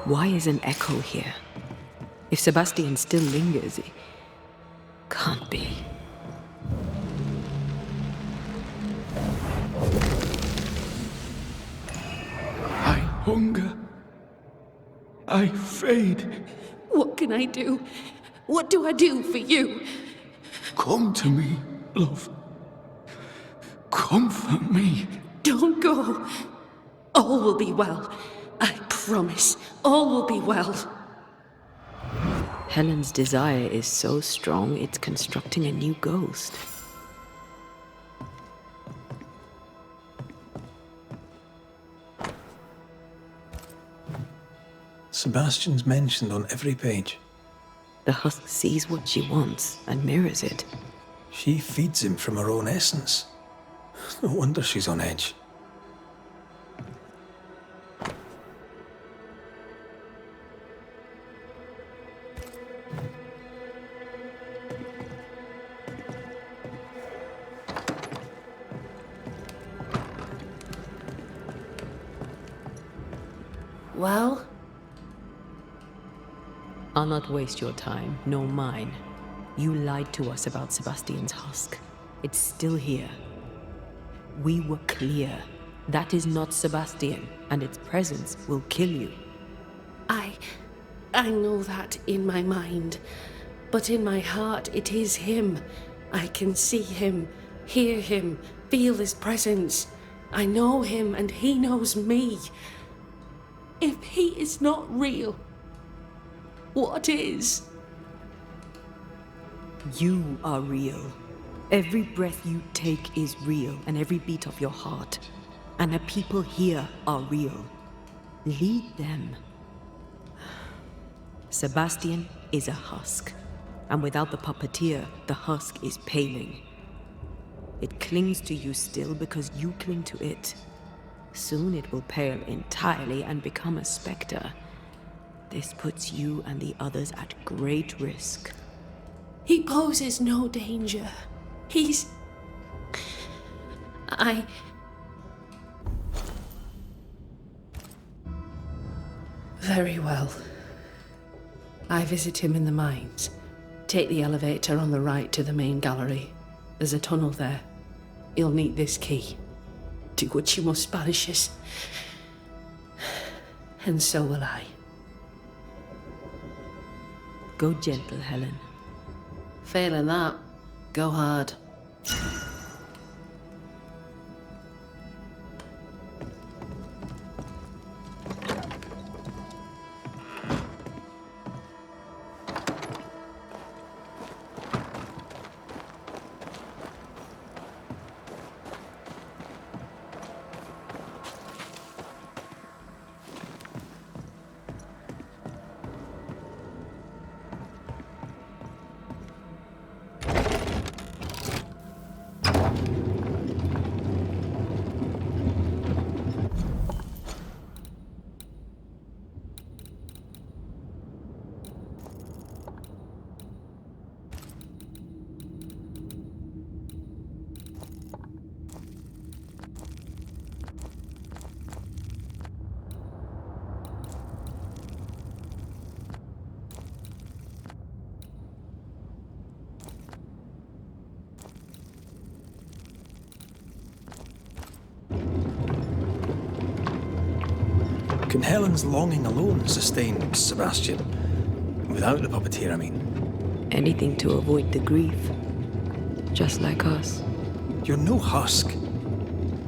Why is an echo here? If Sebastian still lingers, it can't be. I hunger. I fade. What can I do? What do I do for you? Come to me, love. Comfort me. Don't go. All will be well. I promise. All will be well. Helen's desire is so strong, it's constructing a new ghost. Sebastian's mentioned on every page. The husk sees what she wants and mirrors it. She feeds him from her own essence. No wonder she's on edge. Well? I'll not waste your time, nor mine. You lied to us about Sebastian's husk. It's still here. We were clear. That is not Sebastian, and its presence will kill you. I know that in my mind. But in my heart, it is him. I can see him, hear him, feel his presence. I know him, and he knows me. If he is not real, what is? You are real. Every breath you take is real, and every beat of your heart. And the people here are real. Lead them. Sebastian is a husk, and without the puppeteer, the husk is paling. It clings to you still because you cling to it. Soon it will pale entirely and become a specter. This puts you and the others at great risk. He poses no danger. He's... Very well. I visit him in the mines. Take the elevator on the right to the main gallery. There's a tunnel there. You'll need this key. do what you must, Banishers. And so will I. Go gentle, Helen. Failing that, go hard. Can Helen's longing alone sustain Sebastian? Without the puppeteer, I mean. Anything to avoid the grief. Just like us. You're no husk.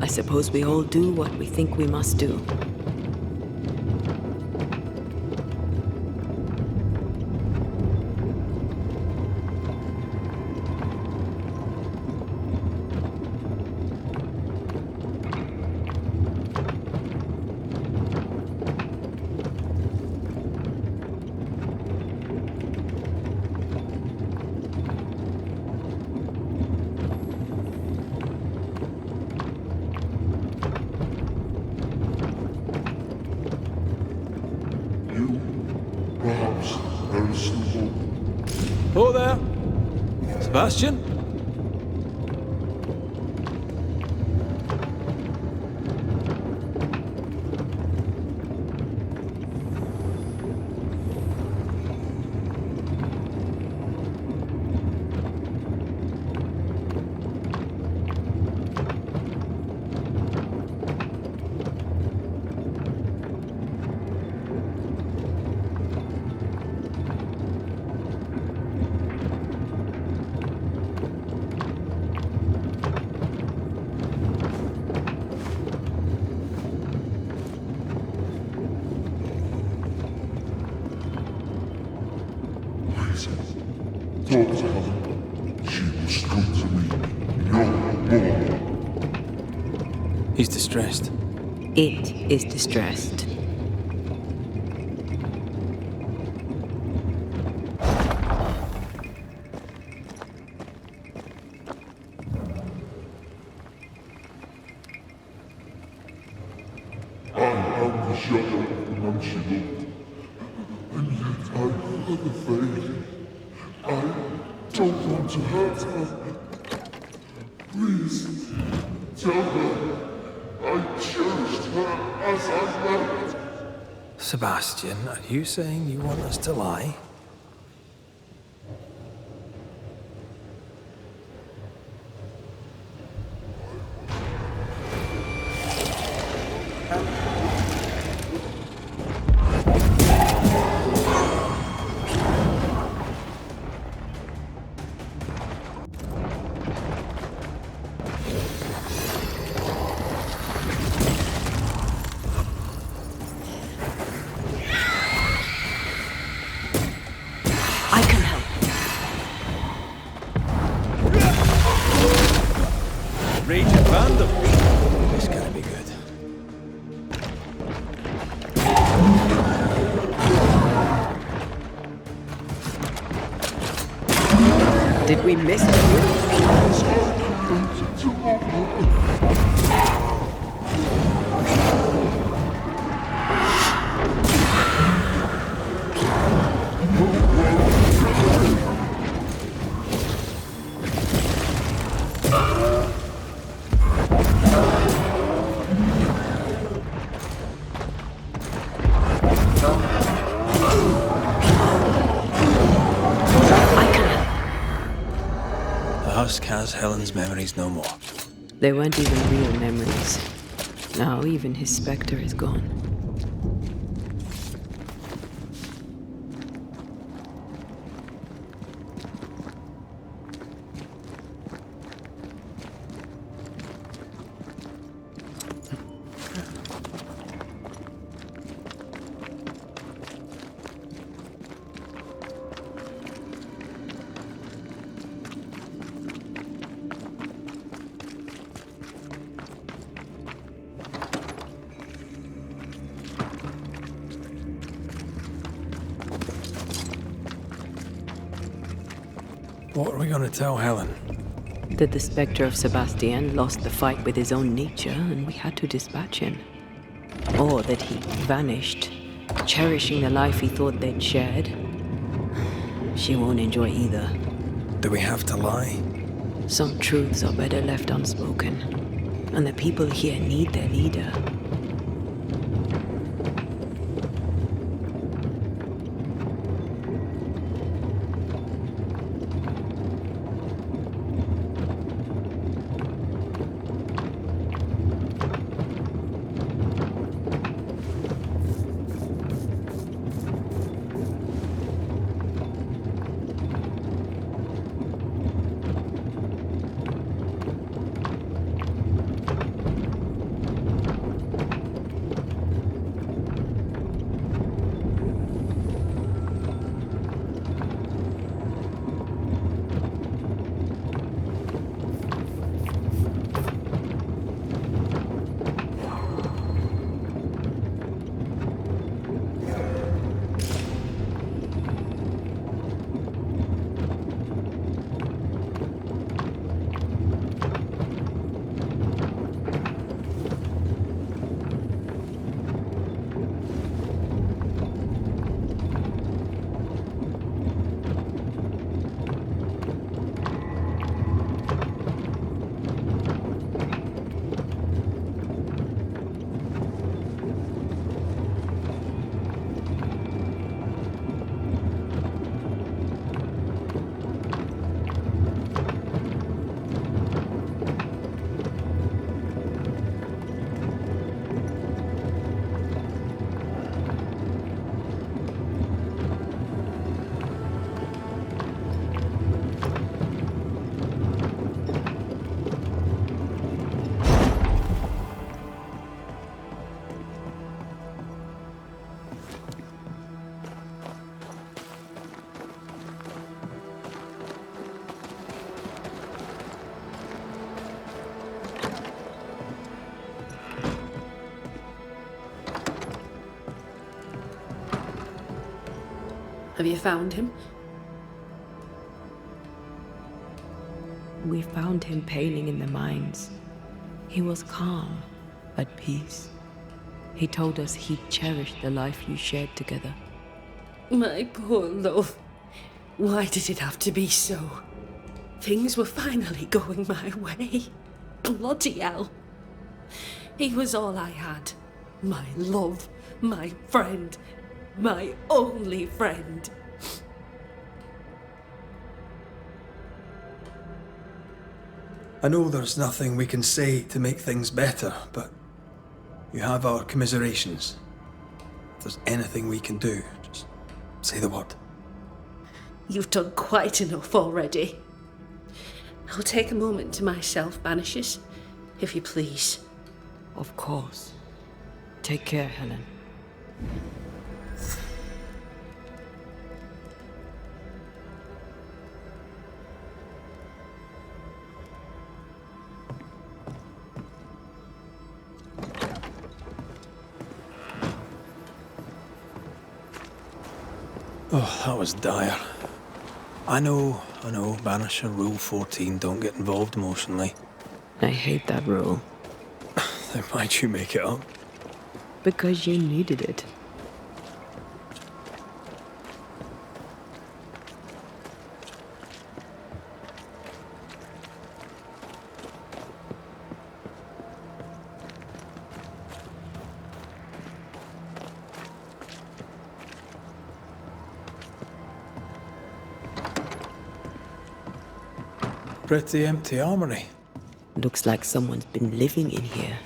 I suppose we all do what we think we must do. Oh there! Sebastian? Talk to her. She will come to me no more. He's distressed. It is distressed. I am the shadow of the man she loved, and yet I love the fate. I don't want to hurt her. Please, tell her I cherished her as I left. Sebastian, are you saying you want us to lie? Raging Vandal. This can't be good. Did we miss it? The husk has Helen's memories no more. They weren't even real memories. Now even his spectre is gone. What are we going to tell Helen? That the spectre of Sebastian lost the fight with his own nature and we had to dispatch him. Or that he vanished, cherishing the life he thought they'd shared. She won't enjoy either. Do we have to lie? Some truths are better left unspoken. And the people here need their leader. Have you found him? We found him paling in the mines. He was calm, at peace. He told us he'd cherished the life you shared together. My poor love. Why did it have to be so? Things were finally going my way. Bloody hell. He was all I had. My love, my friend, my only friend. I know there's nothing we can say to make things better, but you have our commiserations. If there's anything we can do, just say the word. You've done quite enough already. I'll take a moment to myself, Banishers, if you please. Of course. Take care, Helen. Oh, that was dire. I know, Banisher Rule 14, don't get involved emotionally. I hate that rule. Then why'd you make it up? Because you needed it. Pretty empty armory. Looks like someone's been living in here.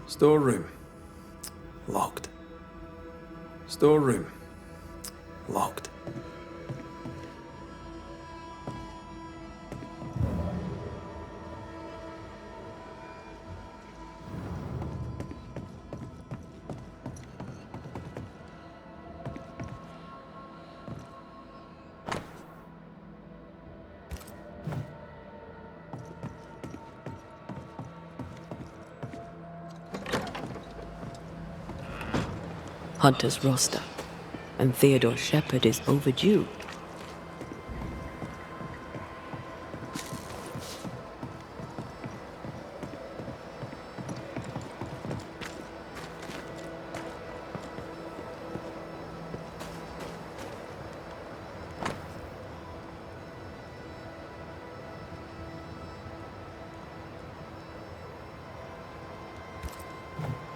Storeroom. Locked. Storeroom. Locked. Hunter's roster. And Theodore Shepard is overdue.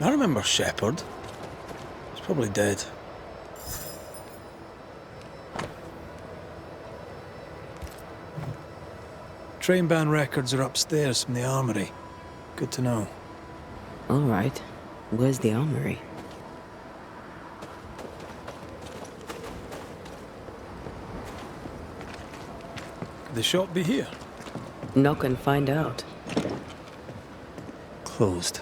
I remember Shepard. He's probably dead. Train band records are upstairs from the armory. Good to know. All right. Where's the armory? Could the shop be here? Knock and find out. Closed.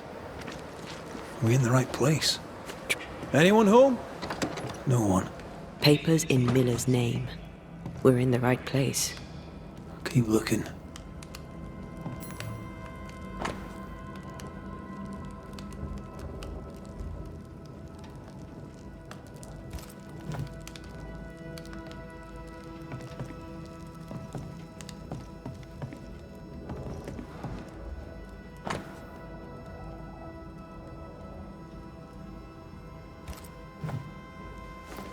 Are we in the right place? Anyone home? No one. Papers in Miller's name. We're in the right place. Keep looking.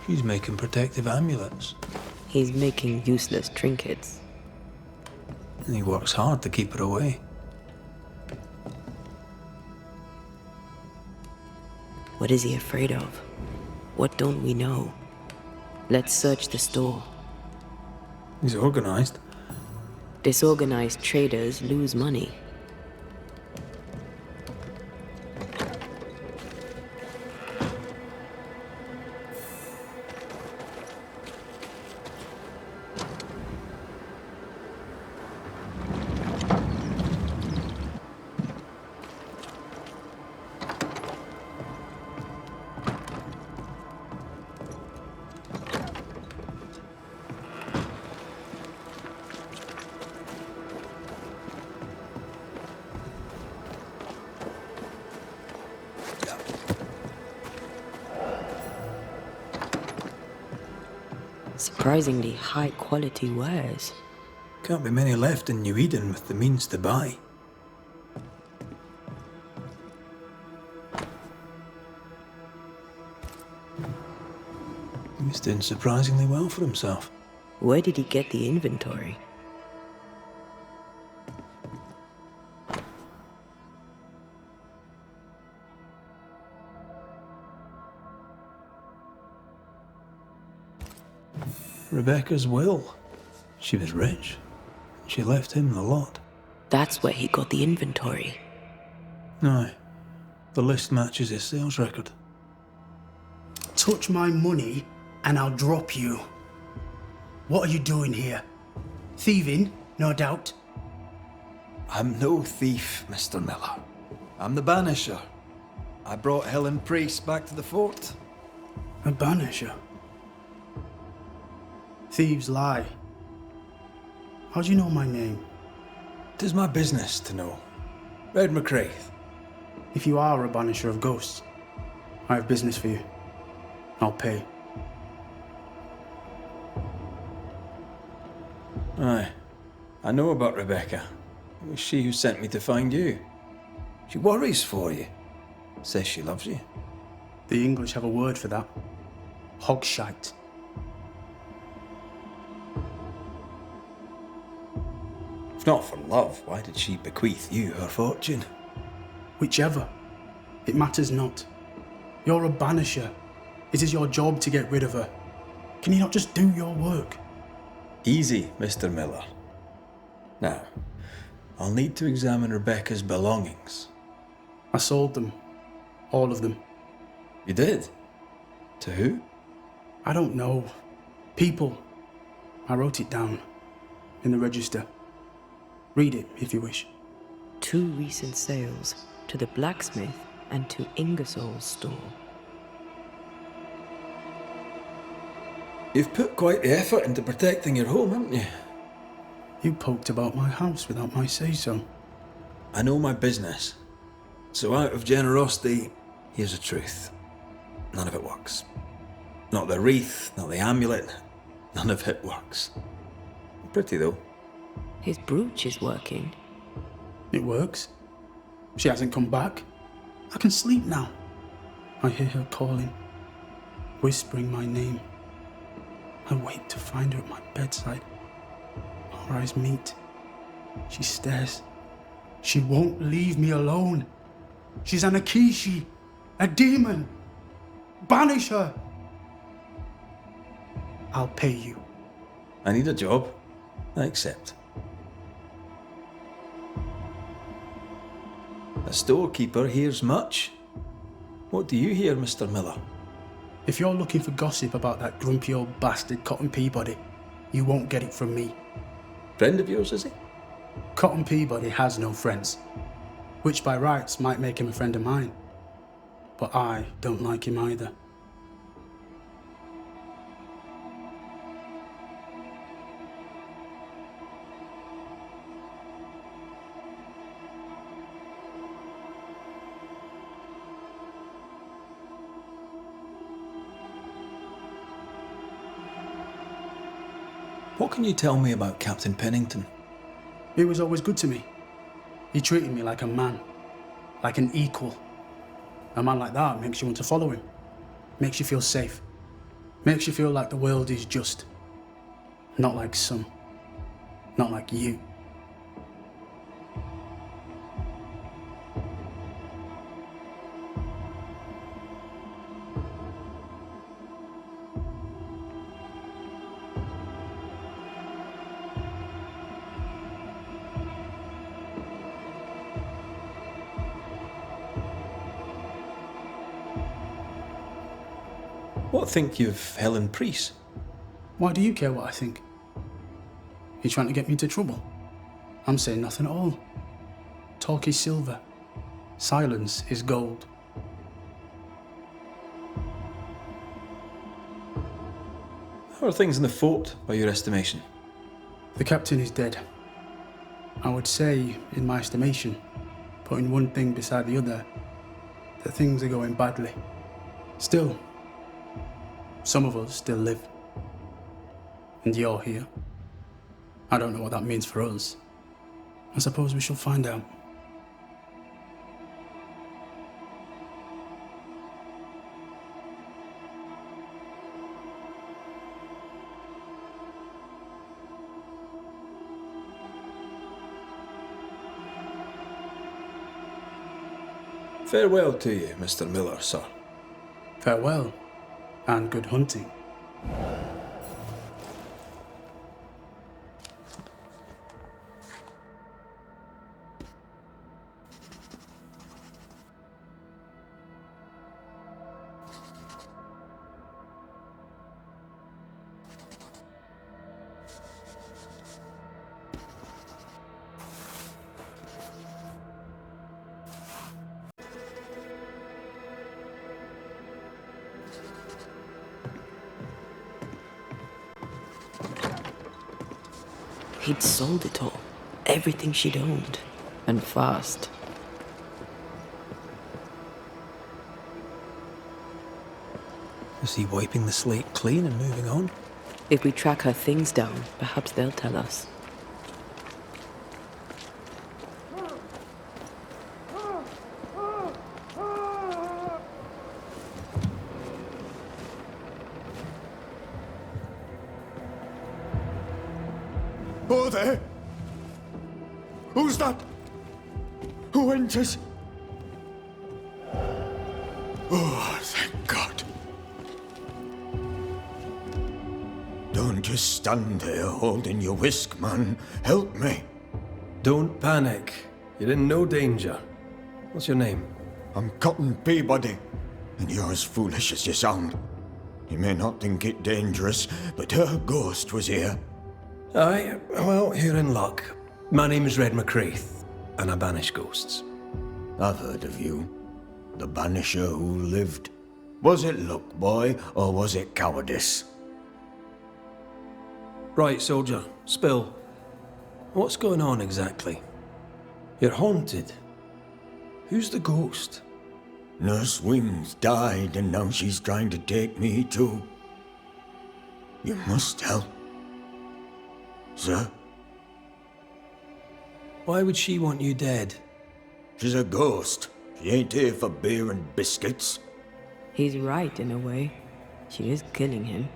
He's making protective amulets. He's making useless trinkets. And he works hard to keep her away. What is he afraid of? What don't we know? Let's search the store. He's organized. Disorganized traders lose money. Surprisingly high quality wares. Can't be many left in New Eden with the means to buy. He's doing surprisingly well for himself. Where did he get the inventory? Rebecca's will. She was rich. She left him the lot. That's where he got the inventory. Aye. The list matches his sales record. Touch my money and I'll drop you. What are you doing here? Thieving, no doubt. I'm no thief, Mr. Miller. I'm the Banisher. I brought Helen Priest back to the fort. A Banisher? Thieves lie. How do you know my name? 'Tis my business to know. Red McCraith. If you are a Banisher of ghosts, I have business for you. I'll pay. Aye. I know about Rebecca. It was she who sent me to find you. She worries for you. Says she loves you. The English have a word for that. Hogshite. If not for love, why did she bequeath you her fortune? Whichever. It matters not. You're a Banisher. It is your job to get rid of her. Can you not just do your work? Easy, Mr. Miller. Now, I'll need to examine Rebecca's belongings. I sold them. All of them. You did? To who? I don't know. People. I wrote it down. In the register. Read it, if you wish. 2 recent sales, to the blacksmith and to Ingersoll's store. You've put quite the effort into protecting your home, haven't you? You poked about my house without my say-so. I know my business. So out of generosity, here's the truth. None of it works. Not the wreath, not the amulet. None of it works. Pretty though. His brooch is working. It works. She hasn't come back. I can sleep now. I hear her calling, whispering my name. I wait to find her at my bedside. Our eyes meet. She stares. She won't leave me alone. She's an Akishi, a demon. Banish her. I'll pay you. I need a job. I accept. A storekeeper hears much. What do you hear, Mr. Miller? If you're looking for gossip about that grumpy old bastard Cotton Peabody, you won't get it from me. Friend of yours, is he? Cotton Peabody has no friends, which by rights might make him a friend of mine. But I don't like him either. What can you tell me about Captain Pennington? He was always good to me. He treated me like a man, like an equal. A man like that makes you want to follow him, makes you feel safe, makes you feel like the world is just. Not like some, not like you. What think you of Helen Priest? Why do you care what I think? You trying to get me into trouble? I'm saying nothing at all. Talk is silver. Silence is gold. How are things in the fort, by your estimation? The captain is dead. I would say, in my estimation, putting one thing beside the other, that things are going badly. Still, some of us still live. And you're here. I don't know what that means for us. I suppose we shall find out. Farewell to you, Mr. Miller, sir. Farewell, and good hunting. He'd sold it all. Everything she'd owned. And fast. Is he wiping the slate clean and moving on? If we track her things down, perhaps they'll tell us. Oh, there! Who's that? Who enters? Oh, thank God. Don't just stand there holding your whisk, man. Help me. Don't panic. You're in no danger. What's your name? I'm Cotton Peabody, and you're as foolish as you sound. You may not think it dangerous, but her ghost was here. Aye, well, you're in luck. My name's Red McCraith, and I banish ghosts. I've heard of you. The Banisher who lived. Was it luck, boy, or was it cowardice? Right, soldier, spill. What's going on exactly? You're haunted. Who's the ghost? Nurse Wings died, and now she's trying to take me too. You must help. Sir? Why would she want you dead? She's a ghost. She ain't here for beer and biscuits. He's right, in a way. She is killing him.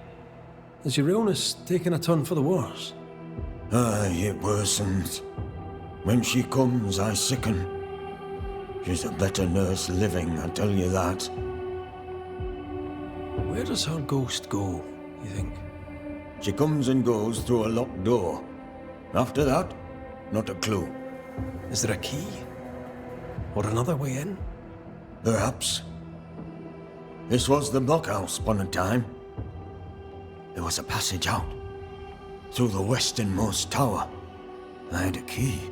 Is your illness taking a turn for the worse? Aye, it worsens. When she comes, I sicken. She's a better nurse living, I tell you that. Where does her ghost go, you think? She comes and goes through a locked door. After that, not a clue. Is there a key? Or another way in? Perhaps. This was the blockhouse upon a time. There was a passage out. Through the westernmost tower. I had a key.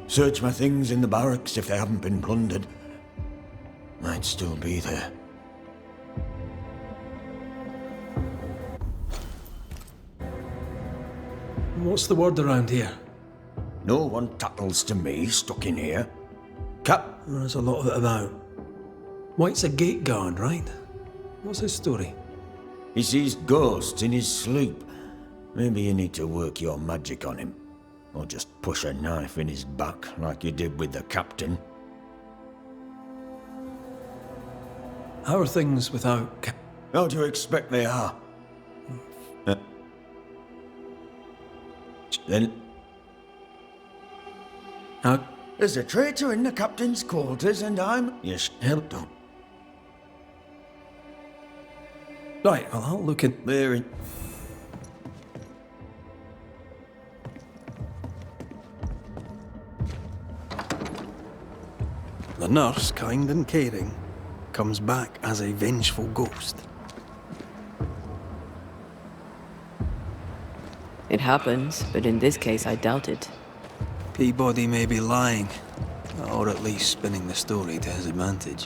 Search my things in the barracks if they haven't been plundered. Might still be there. What's the word around here? No one tattles to me stuck in here. There's a lot of it about. White's a gate guard, right? What's his story? He sees ghosts in his sleep. Maybe you need to work your magic on him. Or just push a knife in his back like you did with the captain. How are things without... How do you expect they are? Then... There's a traitor in the captain's quarters and I'm... Yes, hell don't. Right, well, I'll look in... There in... The nurse, kind and caring, comes back as a vengeful ghost. It happens, but in this case I doubt it. Peabody may be lying, or at least spinning the story to his advantage.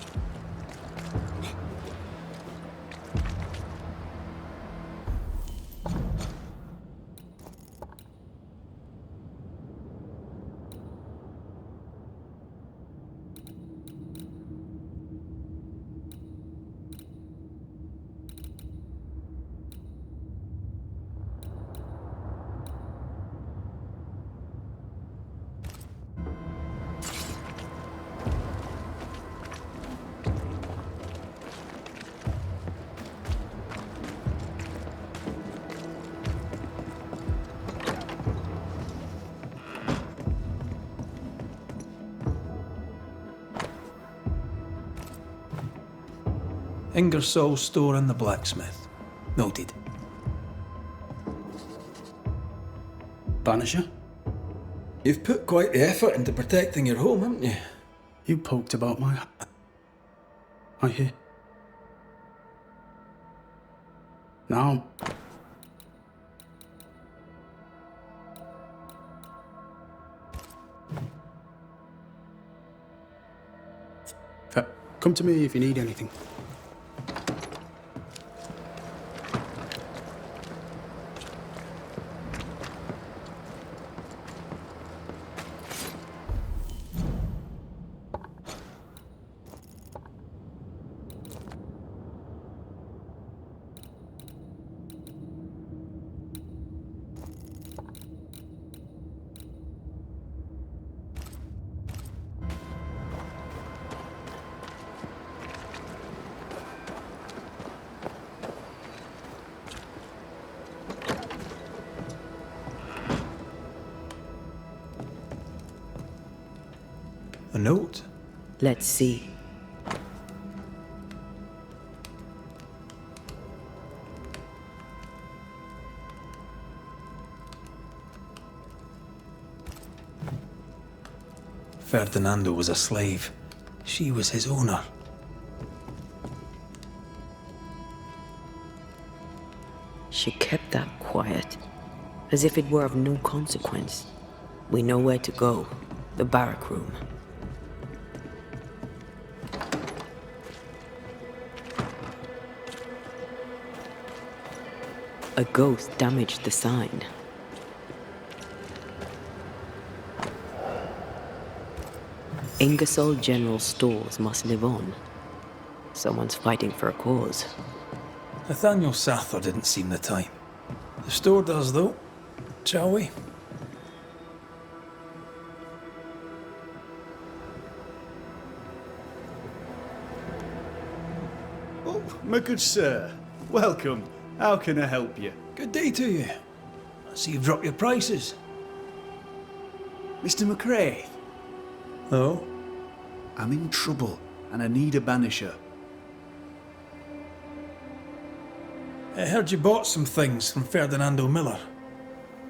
Ingersoll's store and the blacksmith. Noted. Banisher? You've put quite the effort into protecting your home, haven't you? You poked about my... I hear. Now... Come to me if you need anything. A note? Let's see. Ferdinando was a slave. She was his owner. She kept that quiet, as if it were of no consequence. We know where to go. The barrack room. A ghost damaged the sign. Ingersoll General Stores must live on. Someone's fighting for a cause. Nathaniel Sather didn't seem the type. The store does, though. Shall we? Oh, my good sir. Welcome. How can I help you? Good day to you. I see you've dropped your prices. Mr. McCrae. Oh? I'm in trouble, and I need a banisher. I heard you bought some things from Ferdinando Miller.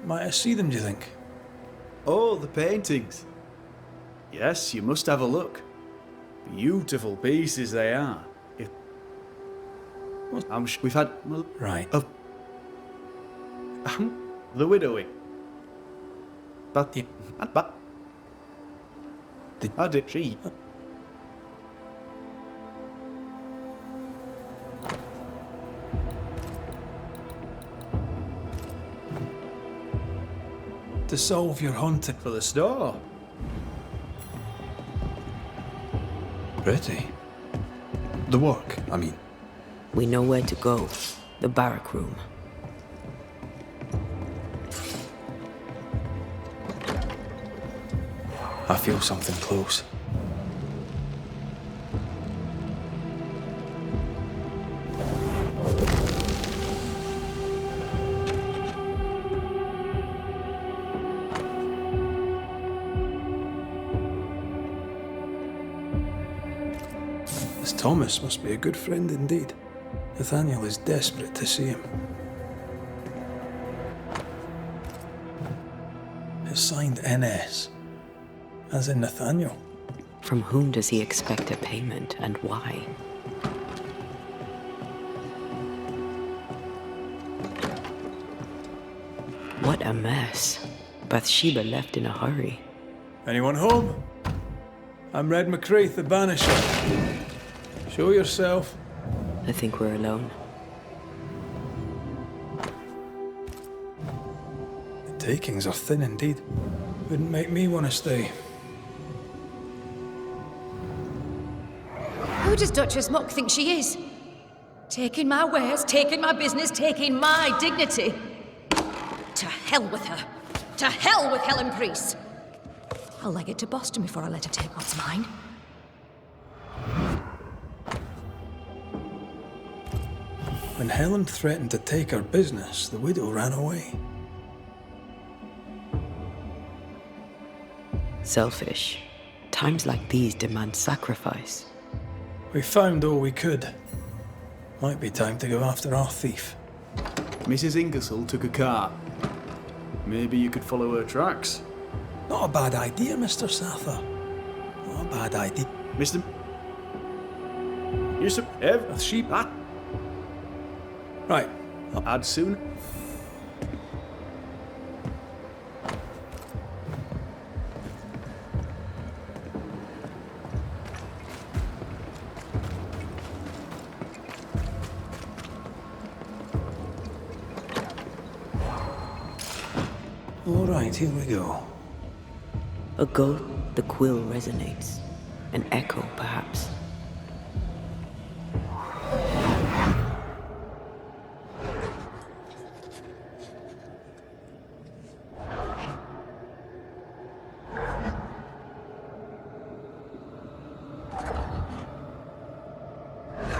Might I see them, do you think? Oh, the paintings. Yes, you must have a look. Beautiful pieces they are. We've had... Right. The widowing. But... How did she... To solve your haunting. For the store. Pretty. The work, I mean. We know where to go. The barrack room. I feel something close. This Thomas must be a good friend indeed. Nathaniel is desperate to see him. It's signed NS. As in Nathaniel. From whom does he expect a payment, and why? What a mess. Bathsheba left in a hurry. Anyone home? I'm Red McCrae, the Banisher. Show yourself. I think we're alone. The takings are thin indeed. Wouldn't make me want to stay. Who does Duchess Muck think she is? Taking my wares, taking my business, taking my dignity. To hell with her. To hell with Helen Priest. I'll leg it to Boston before I let her take what's mine. When Helen threatened to take her business, the widow ran away. Selfish. Times like these demand sacrifice. We found all we could. Might be time to go after our thief. Mrs. Ingersoll took a car. Maybe you could follow her tracks. Not a bad idea, Mr. Sather. Not a bad idea. Mr. Yusuf, Ev, a sheep. Ah. Right. I'd soon. All right, here we go. A goat, the quill resonates. An echo, perhaps.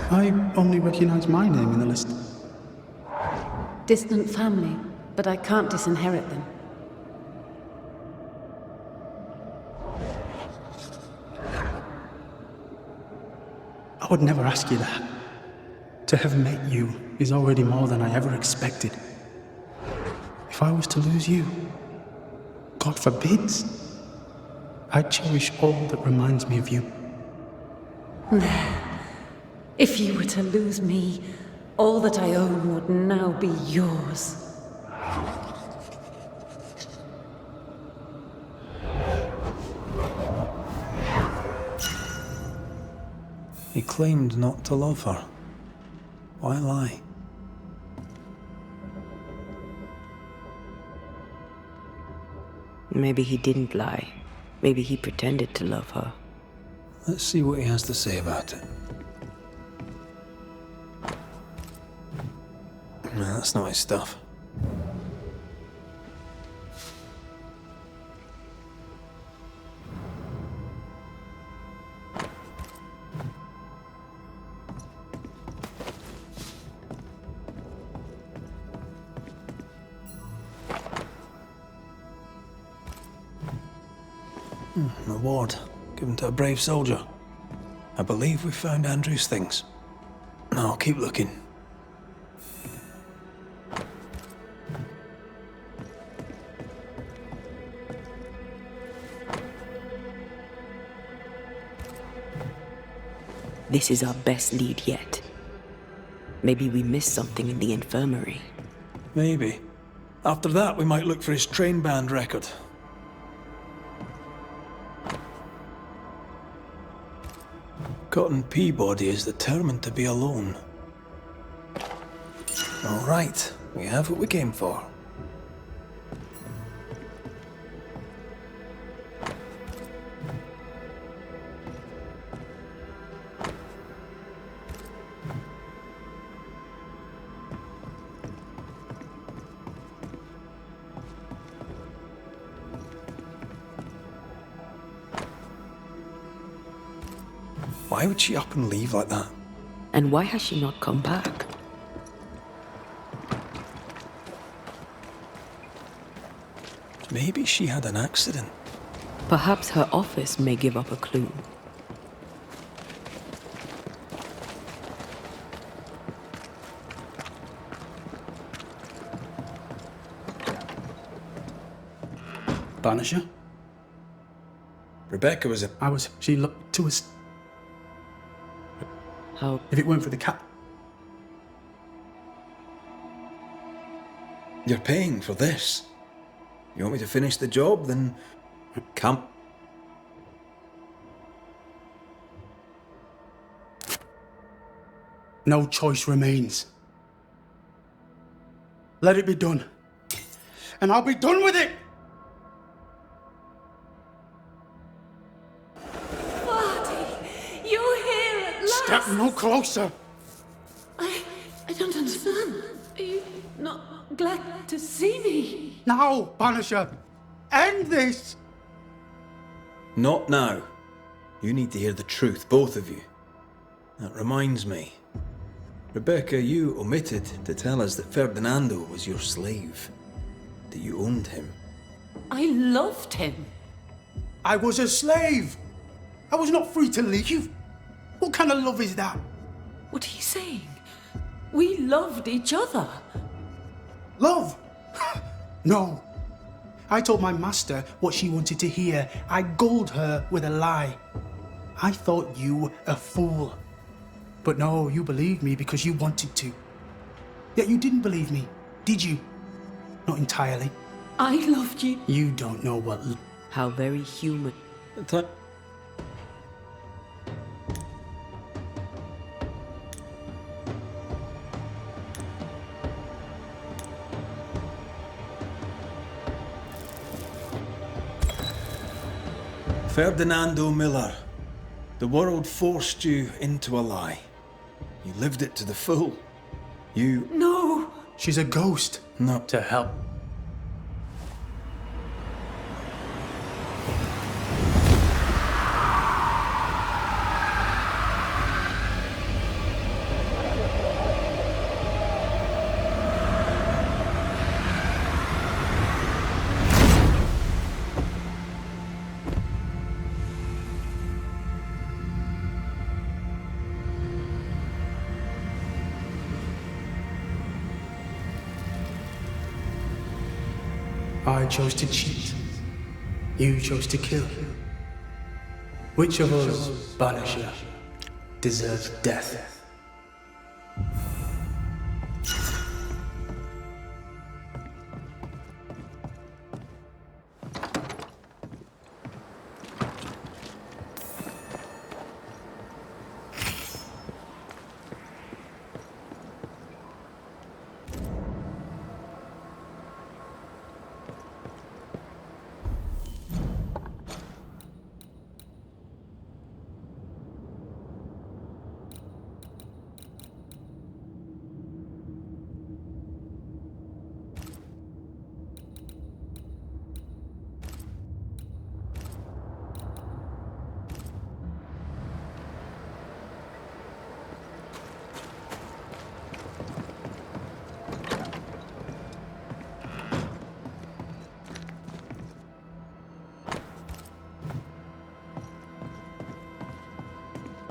I only recognize my name in the list. Distant family, but I can't disinherit them. I would never ask you that. To have met you is already more than I ever expected. If I was to lose you, God forbids, I cherish all that reminds me of you. There. If you were to lose me, all that I own would now be yours. He claimed not to love her. Why lie? Maybe he didn't lie. Maybe he pretended to love her. Let's see what he has to say about it. No, that's not his stuff. An award given to a brave soldier. I believe we found Andrew's things. No, I'll keep looking. This is our best lead yet. Maybe we missed something in the infirmary. Maybe. After that, we might look for his train band record. Cotton Peabody is determined to be alone. All right, we have what we came for. Why would she up and leave like that? And why has she not come back? Maybe she had an accident. Perhaps her office may give up a clue. Banisher? Rebecca was a... She looked to us. How? If it weren't for the cat. You're paying for this. You want me to finish the job, then... Come. No choice remains. Let it be done. And I'll be done with it! Step no closer! I don't understand. Are you not glad to see me? Now, Banisher! End this! Not now. You need to hear the truth, both of you. That reminds me. Rebecca, you omitted to tell us that Ferdinando was your slave. That you owned him. I loved him. I was a slave! I was not free to leave! What kind of love is that? What are you saying? We loved each other. Love? No. I told my master what she wanted to hear. I gulled her with a lie. I thought you a fool. But no, you believed me because you wanted to. Yet you didn't believe me, did you? Not entirely. I loved you. You don't know what... How very human. Ferdinando Miller, the world forced you into a lie. You lived it to the full. You... No! She's a ghost. Not to help. I chose to cheat. You chose to kill. Which of us, Banisher? deserves death.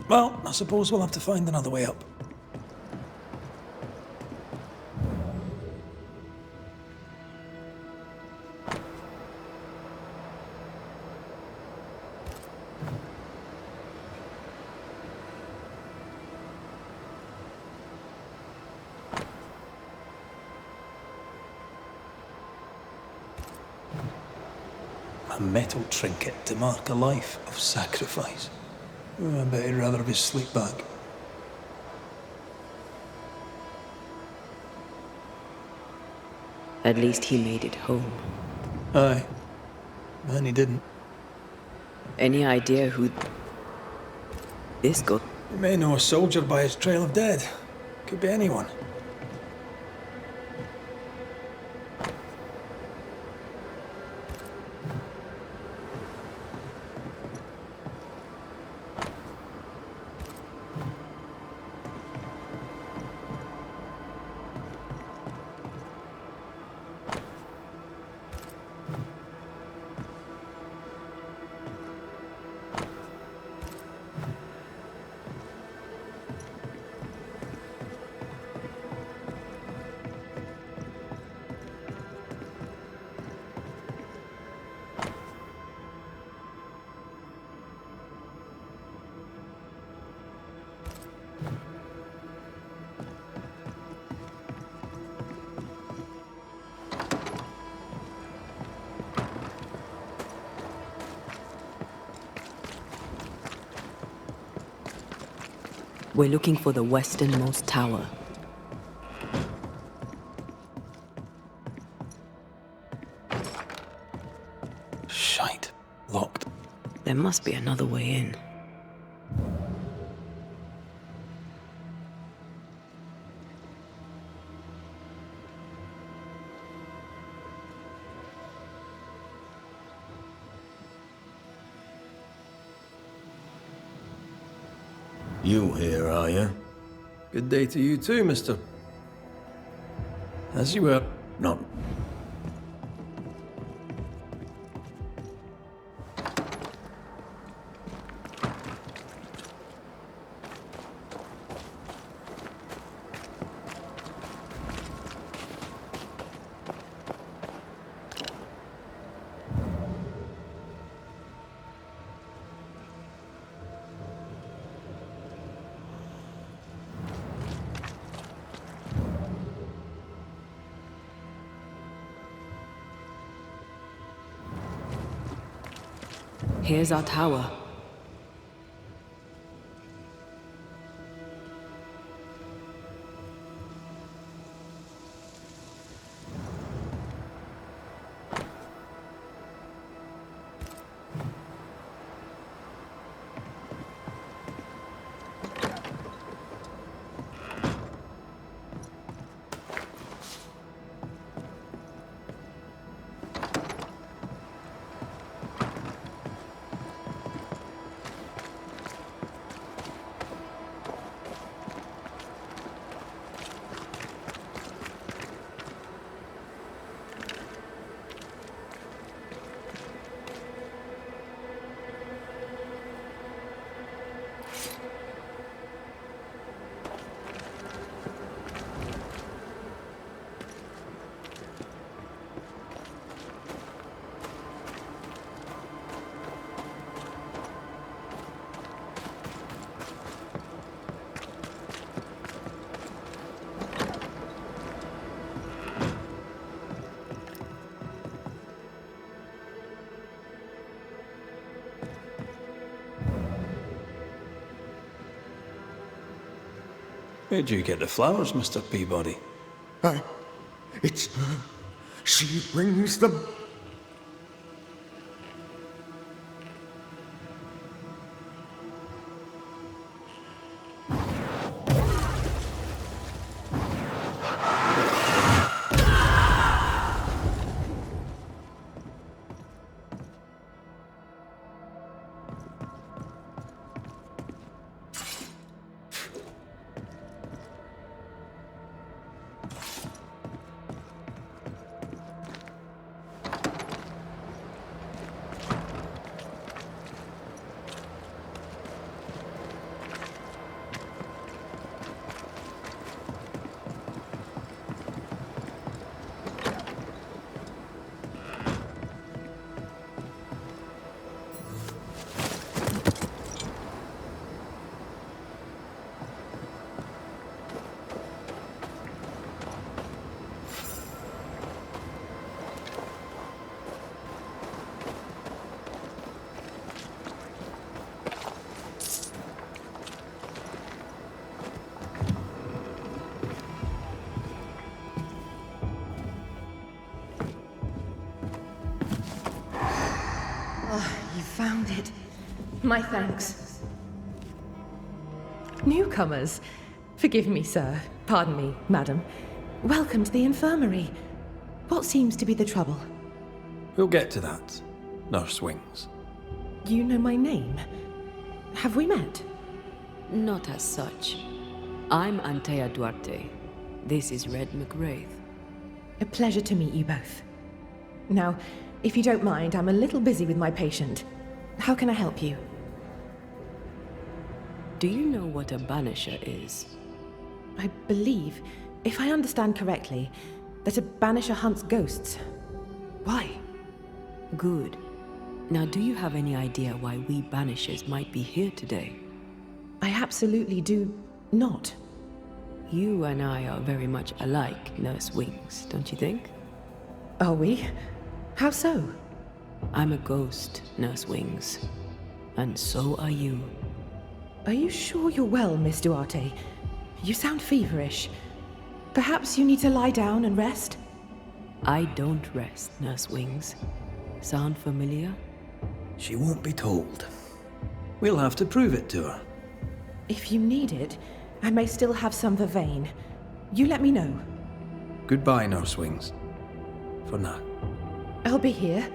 Well, I suppose we'll have to find another way up. A metal trinket to mark a life of sacrifice. Oh, I bet he'd rather have his sleep back. At least he made it home. Aye. And he didn't. Any idea who this got? You may know a soldier by his trail of dead. Could be anyone. We're looking for the westernmost tower. Shite. Locked. There must be another way in. You here, are you? Good day to you too, mister. As you were. Not... Here's our tower. Where'd you get the flowers, Mr. Peabody? It's her. She brings them. You found it. My thanks. Newcomers. Forgive me, sir. Pardon me, madam. Welcome to the infirmary. What seems to be the trouble? We'll get to that, Nurse Wings. You know my name? Have we met? Not as such. I'm Antea Duarte. This is Red McWraith. A pleasure to meet you both. Now, if you don't mind, I'm a little busy with my patient. How can I help you? Do you know what a Banisher is? I believe, if I understand correctly, that a Banisher hunts ghosts. Why? Good. Now, do you have any idea why we Banishers might be here today? I absolutely do not. You and I are very much alike, Nurse Wings, don't you think? Are we? How so? I'm a ghost, Nurse Wings. And so are you. Are you sure you're well, Miss Duarte? You sound feverish. Perhaps you need to lie down and rest? I don't rest, Nurse Wings. Sound familiar? She won't be told. We'll have to prove it to her. If you need it, I may still have some vervain. You let me know. Goodbye, Nurse Wings. For now. I'll be here,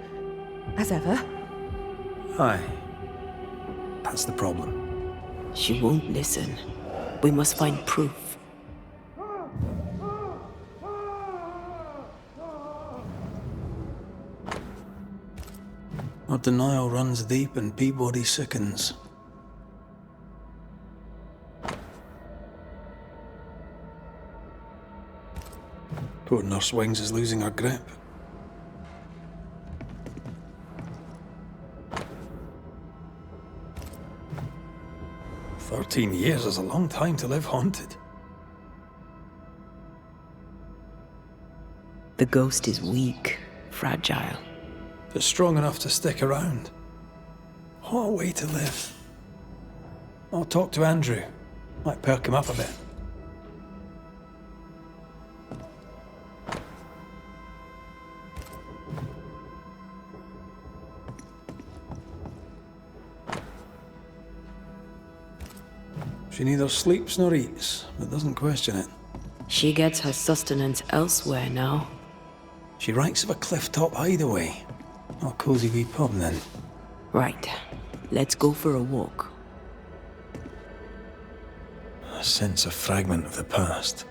as ever. Aye. That's the problem. She won't listen. We must find proof. Our denial runs deep and Peabody sickens. Poor Nurse Wings is losing her grip. "13 years is a long time to live haunted." The ghost is weak, fragile. But strong enough to stick around. What a way to live. I'll talk to Andrew. Might perk him up a bit. She neither sleeps nor eats, but doesn't question it. She gets her sustenance elsewhere now. She writes of a cliff-top hideaway. Not a cozy wee pub, then. Right. Let's go for a walk. I sense a fragment of the past.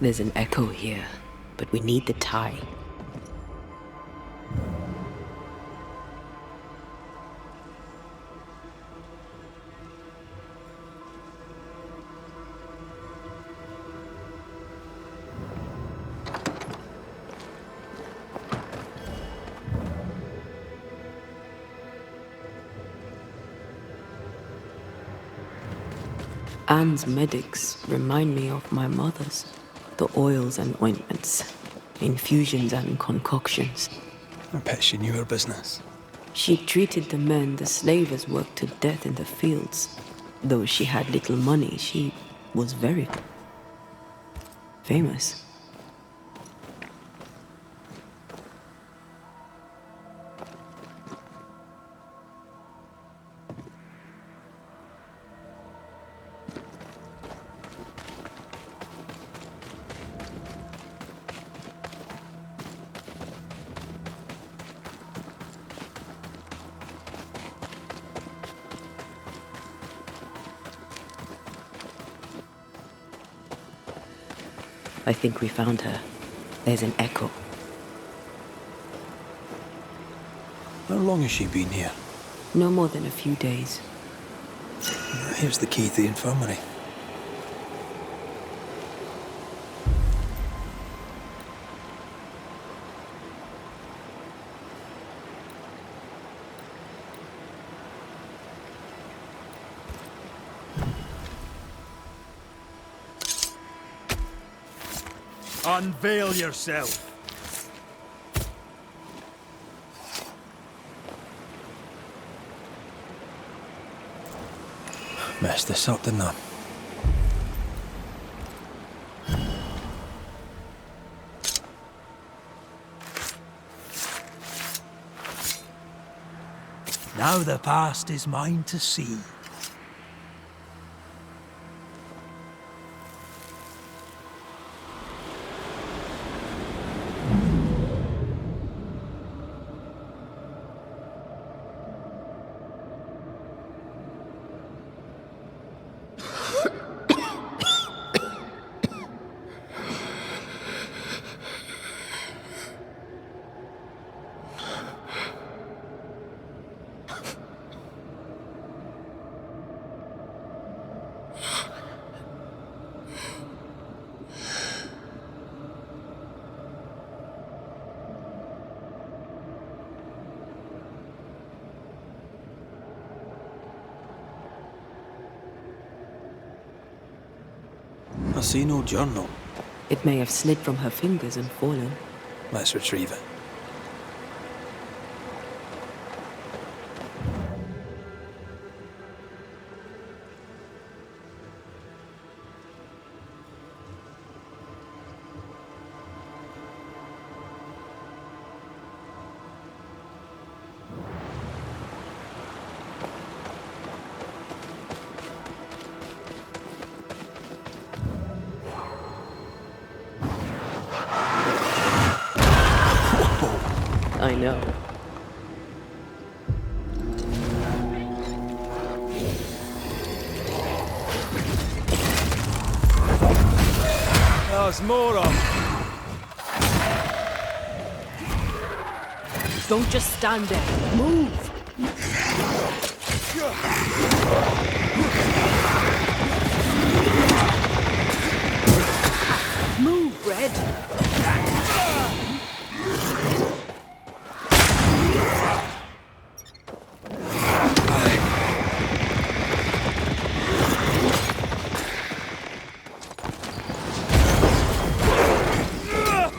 There's an echo here, but we need the tie. Anne's medics remind me of my mother's. The oils and ointments. Infusions and concoctions. I bet she knew her business. She treated the men the slavers worked to death in the fields. Though she had little money, she was very famous. I think we found her. There's an echo. How long has she been here? No more than a few days. Here's the key to the infirmary. Unveil yourself. Messed this up, didn't I? Now the past is mine to see. I see no journal. It may have slid from her fingers and fallen. Let's retrieve it. I know. There's more of. Don't just stand there. Move! Move, Red!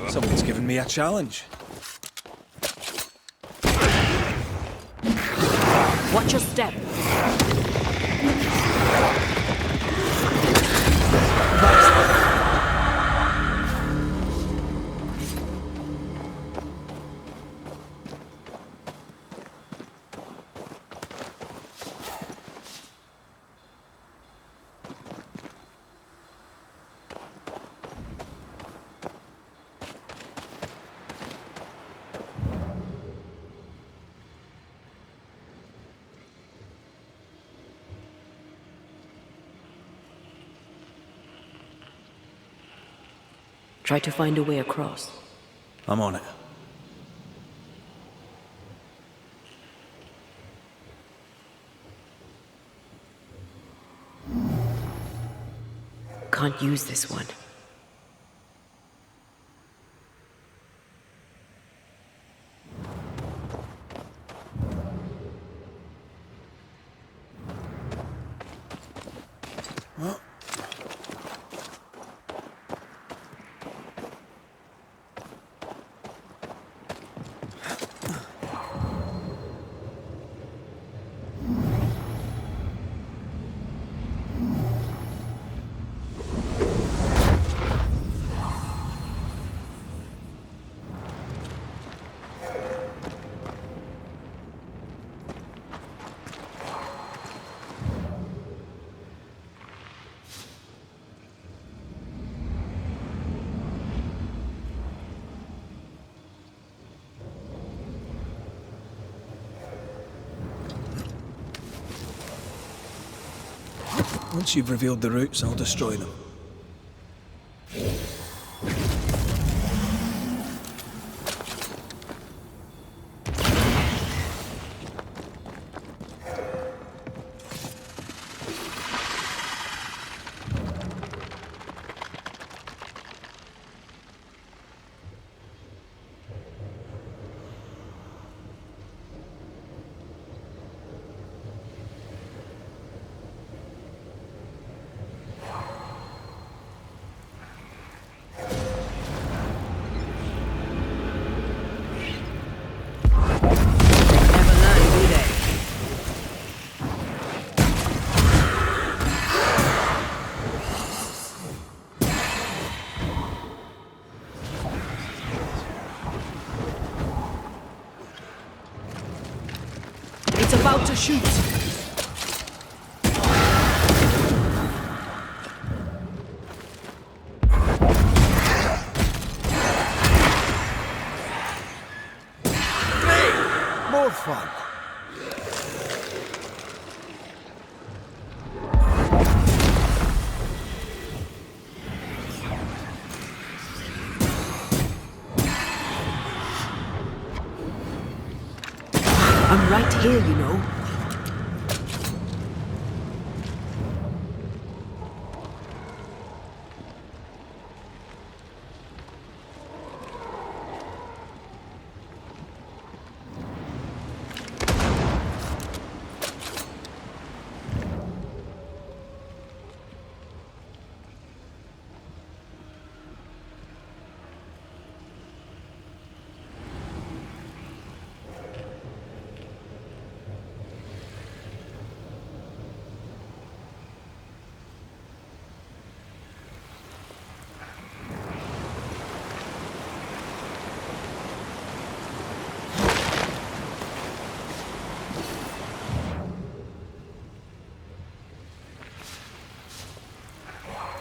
Someone's given me a challenge. Watch your step. Try to find a way across. I'm on it. Can't use this one. Once you've revealed the roots, I'll destroy them. It's about to shoot. More fun. I'm right here, you know.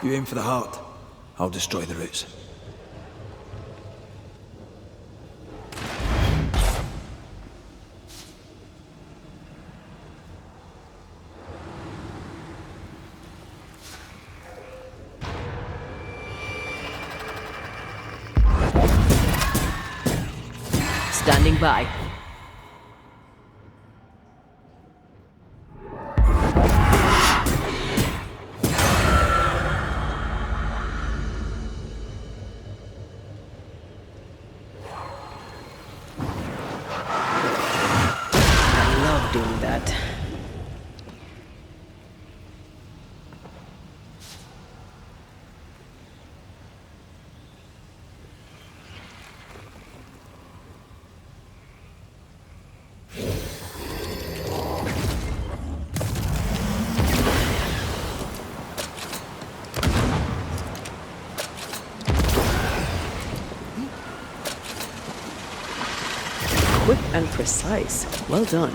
You aim for the heart, I'll destroy the roots. Standing by. I love doing that. Quick and precise. Well done.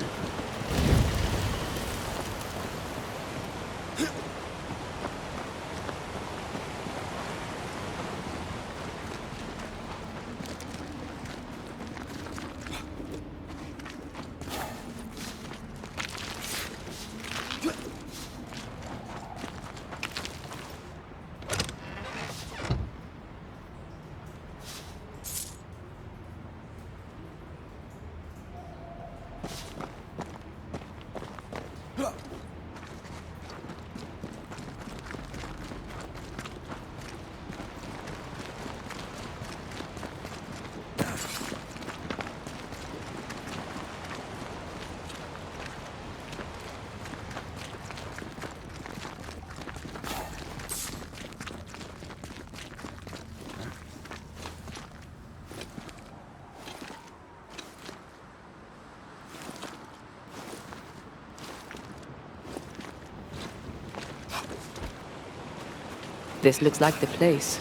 This looks like the place.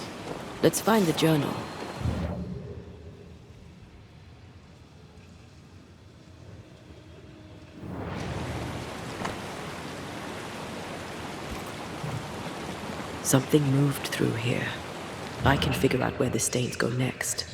Let's find the journal. Something moved through here. I can figure out where the stains go next.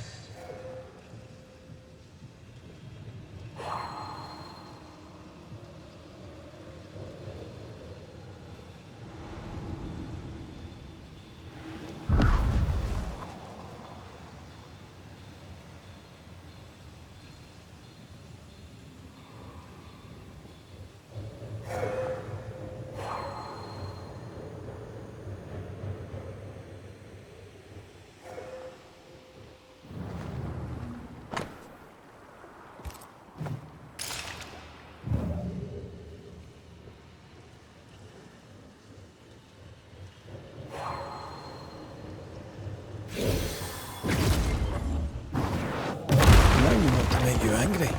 make you angry?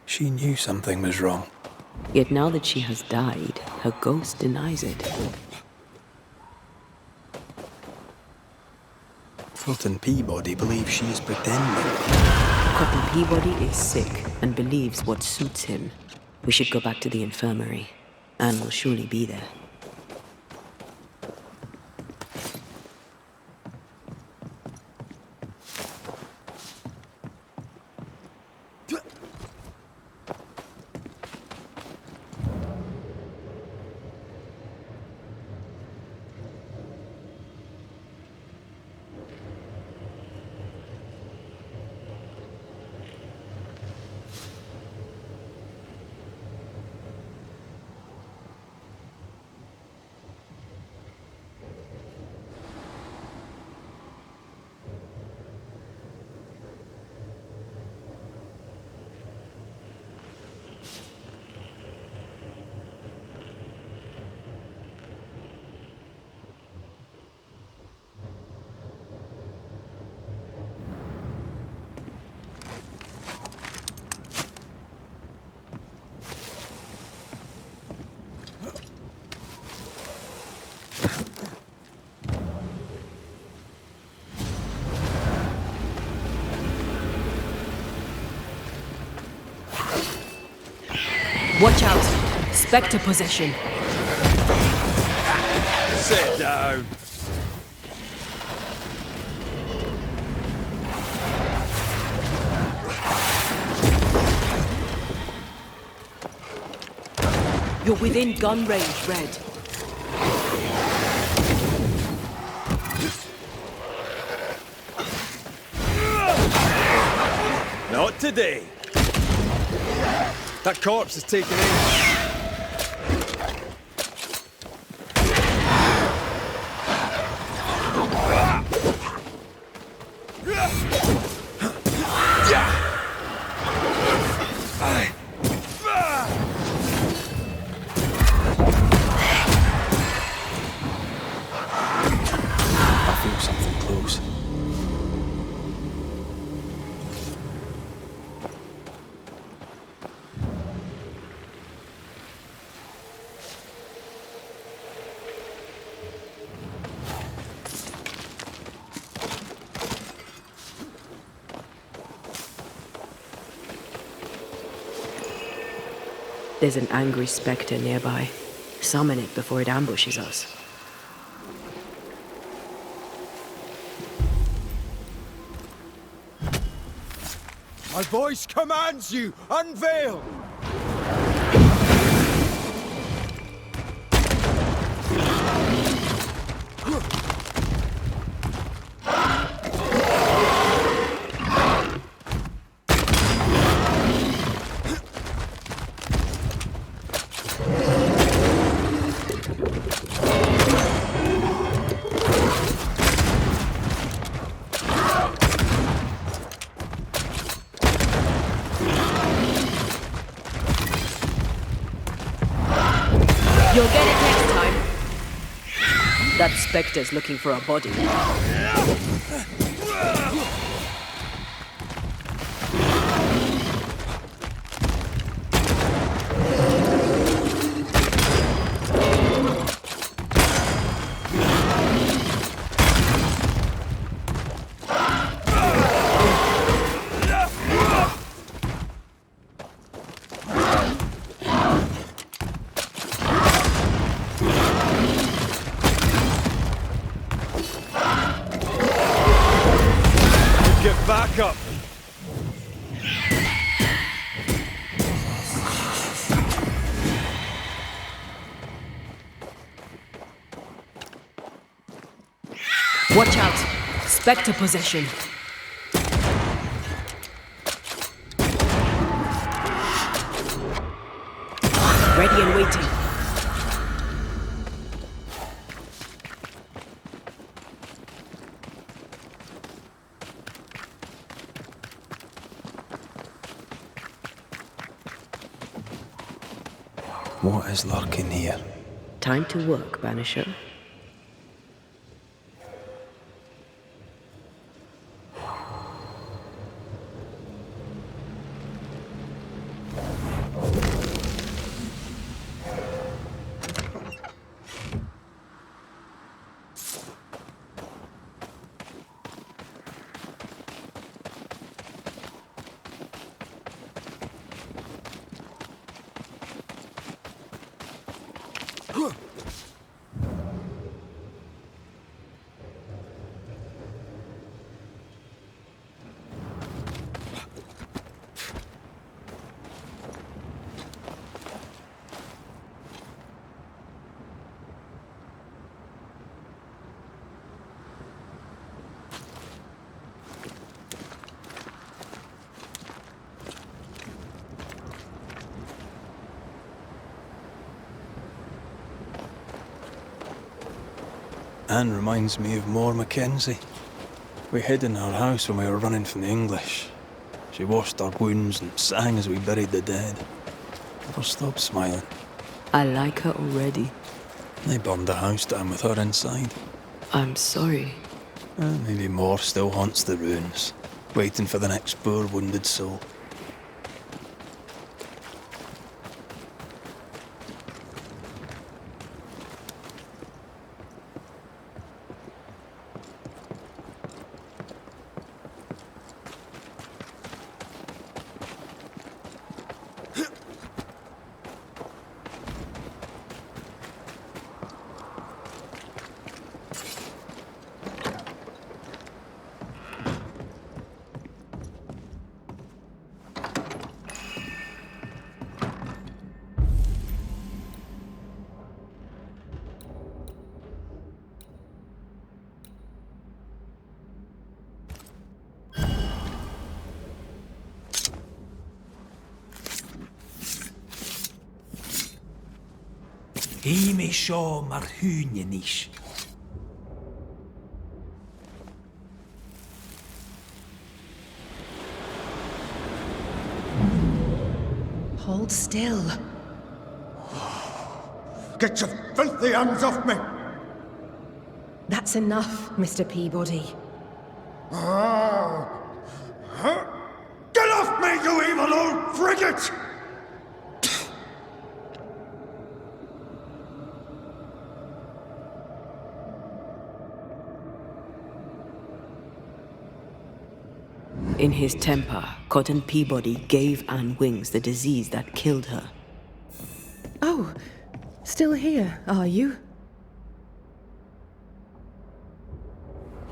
She knew something was wrong. Yet now that she has died, her ghost denies it. Fulton Peabody believes she is pretending. Cotton Peabody is sick and believes what suits him. We should go back to the infirmary. Anne will surely be there. Watch out! Spectre possession. Sit down. You're within gun range, Red. Not today. That corpse is taken in. I feel something close. There's an angry spectre nearby. Summon it before it ambushes us. My voice commands you! Unveil! You'll get it next time. That spectre's looking for a body. Get back up! Watch out! Spectre possession. Ready and waiting. What is lurking here? Time to work, Banisher. Anne reminds me of More Mackenzie. We hid in her house when we were running from the English. She washed our wounds and sang as we buried the dead. Never stopped smiling. I like her already. They burned the house down with her inside. I'm sorry. Maybe more still haunts the ruins, waiting for the next poor wounded soul. He me seo mar húne níos. Hold still. Get your filthy hands off me! That's enough, Mr. Peabody. Get off me, you evil old frigate! In his temper, Cotton Peabody gave Anne Wings the disease that killed her. Oh, still here, are you?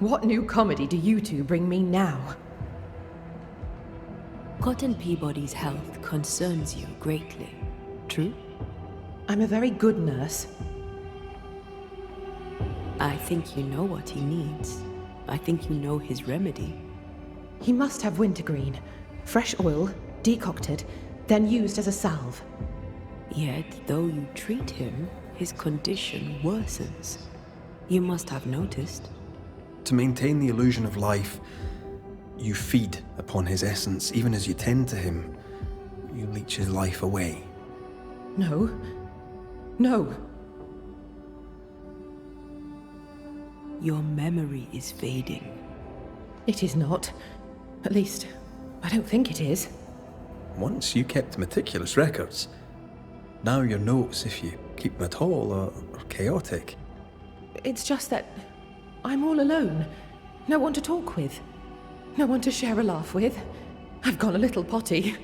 What new comedy do you two bring me now? Cotton Peabody's health concerns you greatly, true? I'm a very good nurse. I think you know what he needs. I think you know his remedy. He must have wintergreen. Fresh oil, decocted, then used as a salve. Yet, though you treat him, his condition worsens. You must have noticed. To maintain the illusion of life, you feed upon his essence. Even as you tend to him, you leech his life away. No. No. Your memory is fading. It is not. At least, I don't think it is. Once you kept meticulous records. Now your notes, if you keep them at all, are chaotic. It's just that I'm all alone. No one to talk with. No one to share a laugh with. I've gone a little potty.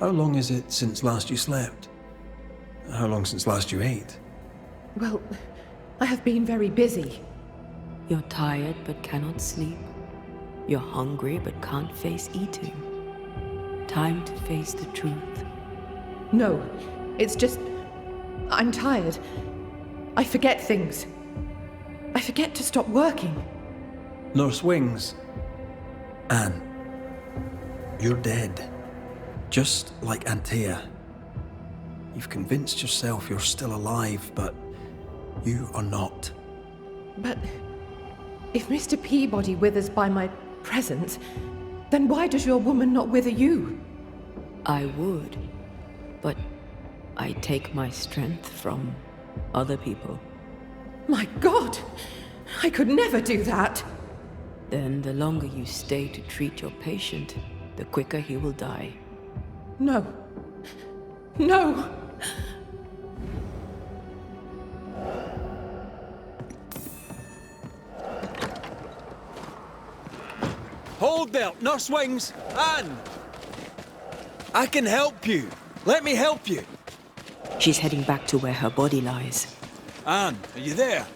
How long is it since last you slept? How long since last you ate? Well, I have been very busy. You're tired but cannot sleep. You're hungry but can't face eating. Time to face the truth. No, it's just... I'm tired. I forget things. I forget to stop working. Nurse Wings. Anne. You're dead. Just like Antea. You've convinced yourself you're still alive, but you are not. But if Mr. Peabody withers by my presence, then why does your woman not wither you? I would, but I take my strength from other people. My God! I could never do that! Then the longer you stay to treat your patient, the quicker he will die. No. No! Hold there, Nurse Wings! Anne! I can help you. Let me help you. She's heading back to where her body lies. Anne, are you there?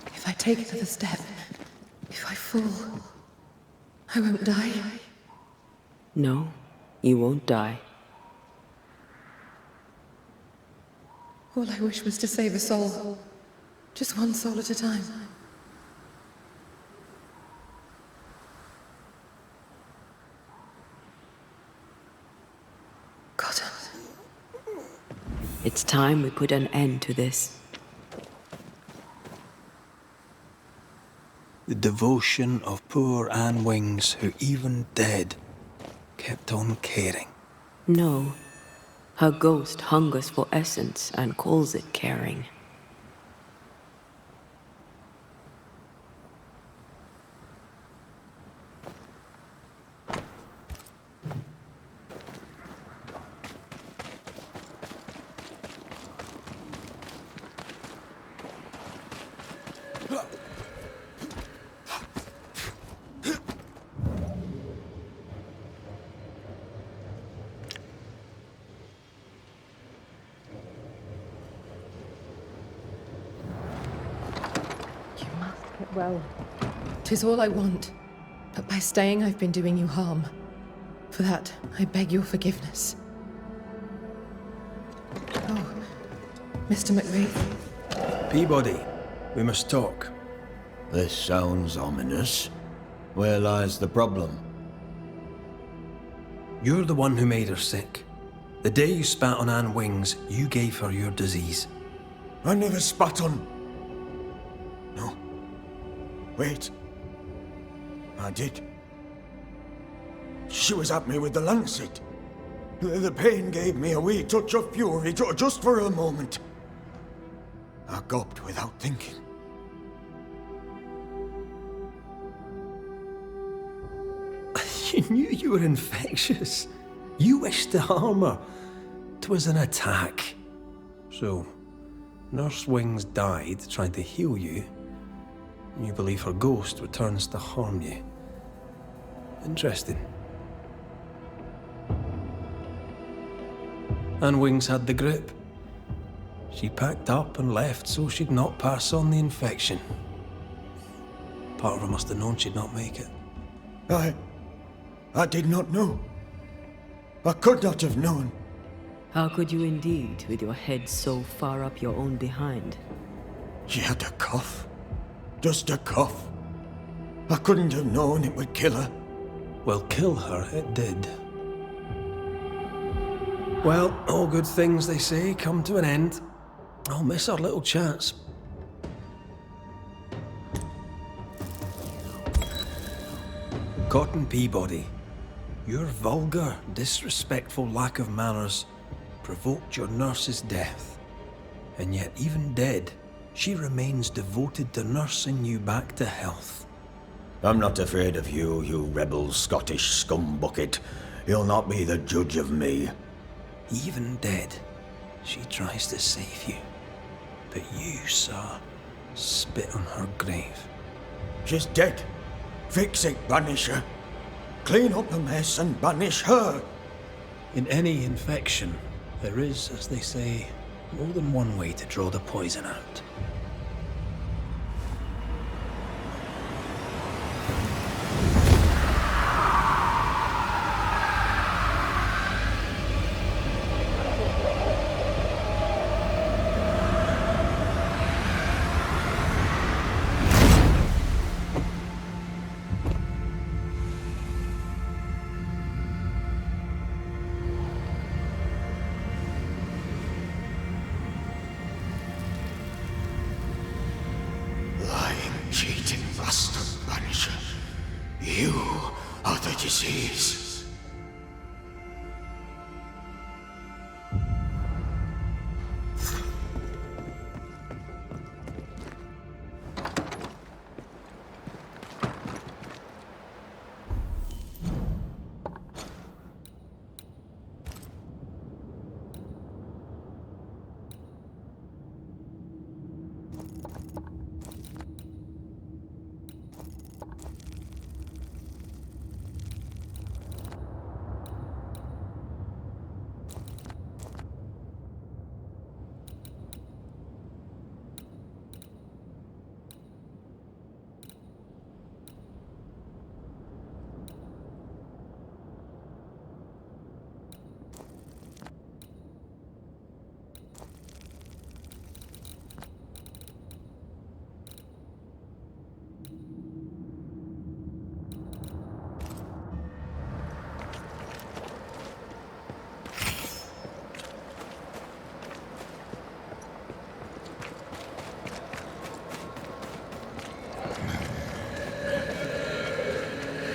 If I take another step, if I fall, I won't die. No, you won't die. All I wish was to save a soul. Just one soul at a time. Cotton. It's time we put an end to this. The devotion of poor Anne Wings, who even dead, kept on caring. No. Her ghost hungers for essence and calls it caring. Well, 'tis all I want. But by staying, I've been doing you harm. For that, I beg your forgiveness. Oh, Mr. McWraith. Peabody, we must talk. This sounds ominous. Where lies the problem? You're the one who made her sick. The day you spat on Anne Wings, you gave her your disease. I never spat on... No. Wait. I did. She was at me with the lancet. The pain gave me a wee touch of fury, just for a moment. I gulped without thinking. You knew you were infectious. You wished to harm her. 'Twas an attack. So, Nurse Wings died trying to heal you. You believe her ghost returns to harm you. Interesting. Anne Wings had the grip. She packed up and left so she'd not pass on the infection. Part of her must have known she'd not make it. I did not know. I could not have known. How could you indeed, with your head so far up your own behind? She had a cough. Just a cough. I couldn't have known it would kill her. Well, kill her it did. Well, all good things, they say, come to an end. I'll miss our little chance. Cotton Peabody, your vulgar, disrespectful lack of manners provoked your nurse's death. And yet, even dead, she remains devoted to nursing you back to health. I'm not afraid of you, you rebel Scottish scumbucket. You'll not be the judge of me. Even dead, she tries to save you. But you, sir, spit on her grave. She's dead. Fix it, Banisher. Clean up the mess and banish her. In any infection, there is, as they say, more than one way to draw the poison out. disease.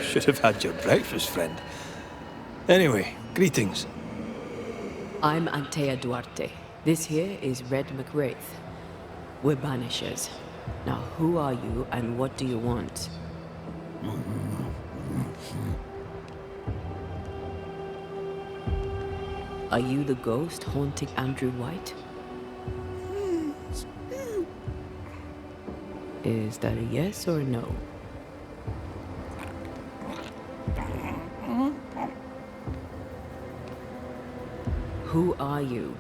Should have had your breakfast, friend. Anyway, greetings. I'm Antea Duarte. This here is Red McWraith. We're Banishers. Now, who are you and what do you want? Are you the ghost haunting Andrew White? Is that a yes or a no? Who are you?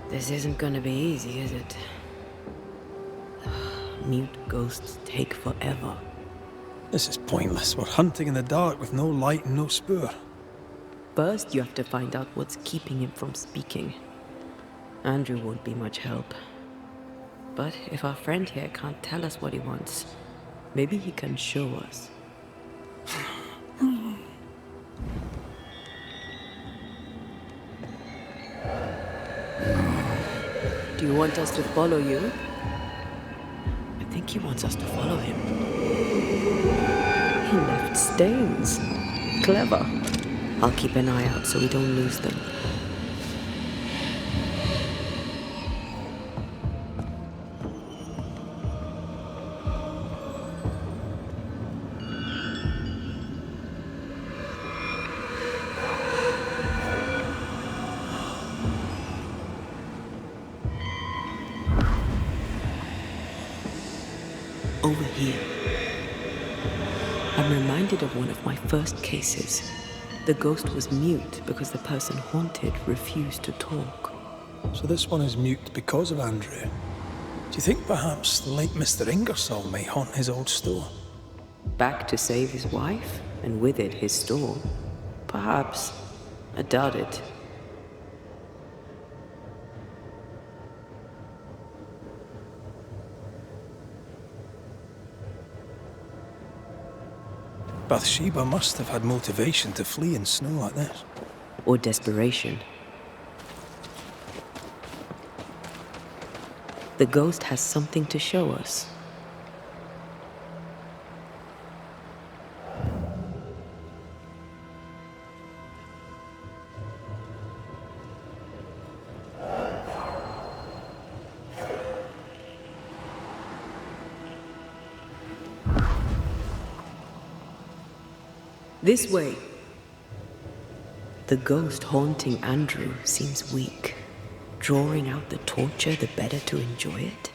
This isn't gonna be easy, is it? Mute ghosts take forever. This is pointless. We're hunting in the dark with no light and no spoor. First, you have to find out what's keeping him from speaking. Andrew won't be much help. But if our friend here can't tell us what he wants, maybe he can show us. Do you want us to follow you? I think he wants us to follow him. He left stains. Clever. I'll keep an eye out so we don't lose them. Over here. I'm reminded of one of my first cases. The ghost was mute because the person haunted refused to talk. So this one is mute because of Andrew. Do you think perhaps the late Mr. Ingersoll may haunt his old store? Back to save his wife, and with it his store? Perhaps. I doubt it. Bathsheba must have had motivation to flee in snow like this. Or desperation. The ghost has something to show us. This way. The ghost haunting Andrew seems weak. Drawing out the torture the better to enjoy it?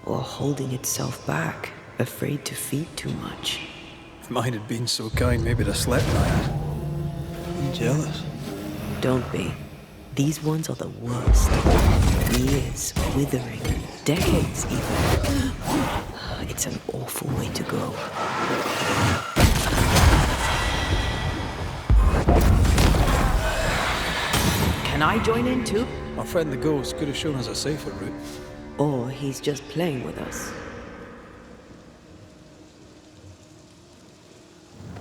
Or holding itself back, afraid to feed too much? If mine had been so kind, maybe I'd have slept night. I'm jealous. Don't be. These ones are the worst. Years, withering, decades even. It's an awful way to go. Can I join in too? Our friend the ghost could have shown us a safer route. Or he's just playing with us.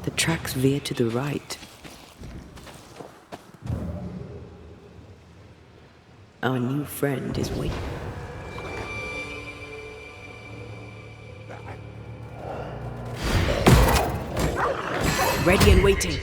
The tracks veer to the right. Our new friend is waiting. Ready and waiting.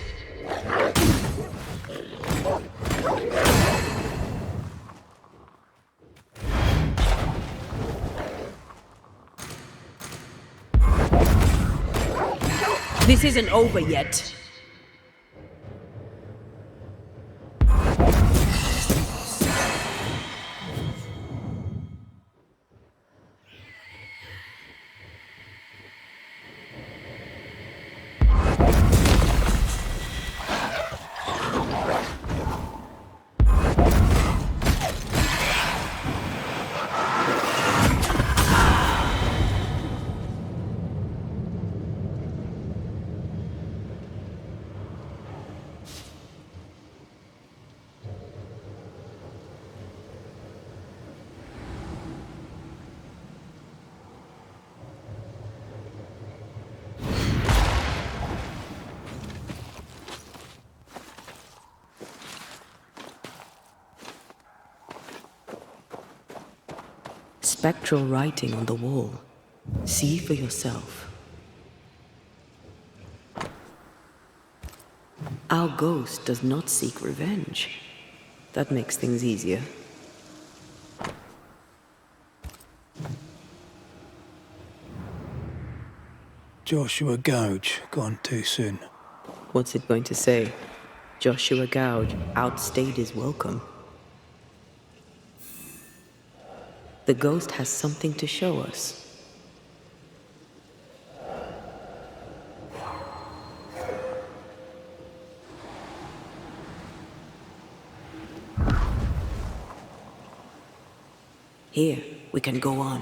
This isn't over yet. Spectral writing on the wall. See for yourself. Our ghost does not seek revenge. That makes things easier. Joshua Gouge, gone too soon. What's it going to say? Joshua Gouge outstayed his welcome. The ghost has something to show us. Here, we can go on.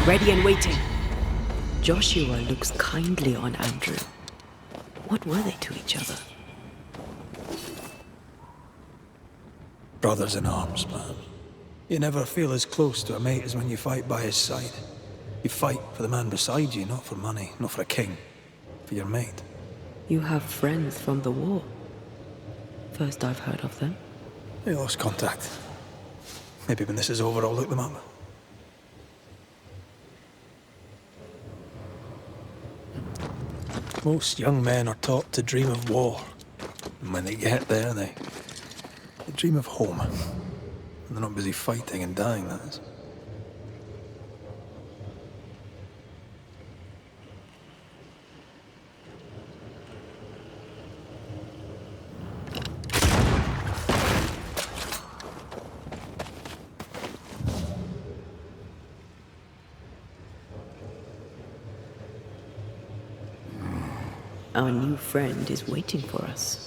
Ready and waiting. Joshua looks kindly on Andrew. What were they to each other? Brothers in arms, man. You never feel as close to a mate as when you fight by his side. You fight for the man beside you, not for money, not for a king. For your mate. You have friends from the war. First I've heard of them. They lost contact. Maybe when this is over, I'll look them up. Most young men are taught to dream of war. And when they get there, they dream of home. And they're not busy fighting and dying, that is. Our new friend is waiting for us.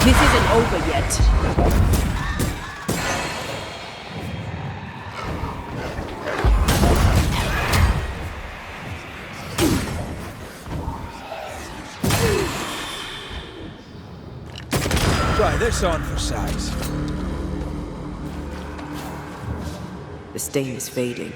This isn't over yet. Try this on for size. The stain is fading.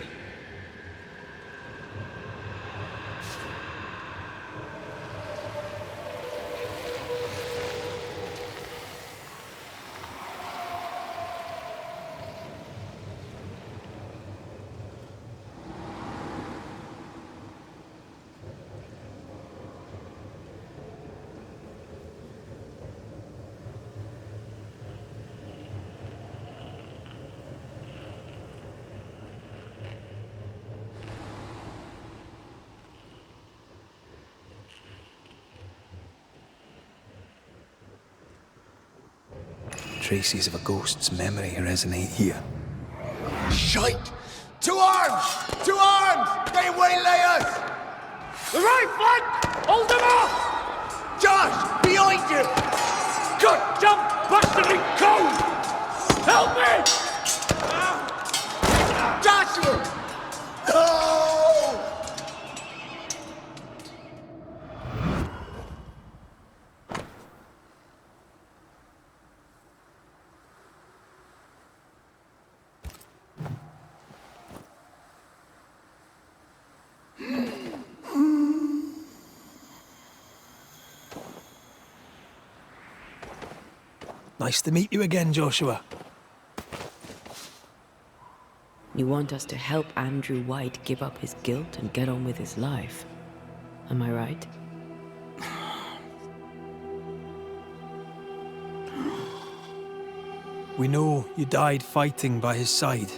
traces of a ghost's memory resonate here. Shite! To arms! To arms! They waylay us! The right flank! Hold them off! Josh! Behind you! Good jump! Busted in cold! Help me! Joshua! No! Nice to meet you again, Joshua. You want us to help Andrew White give up his guilt and get on with his life. Am I right? We know you died fighting by his side.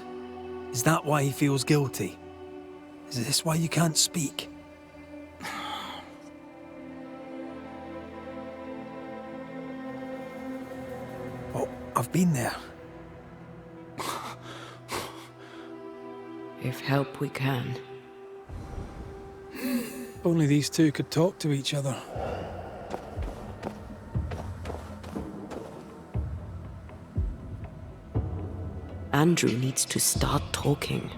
Is that why he feels guilty? Is this why you can't speak? Oh, I've been there. If help we can. Only these two could talk to each other. Andrew needs to start talking.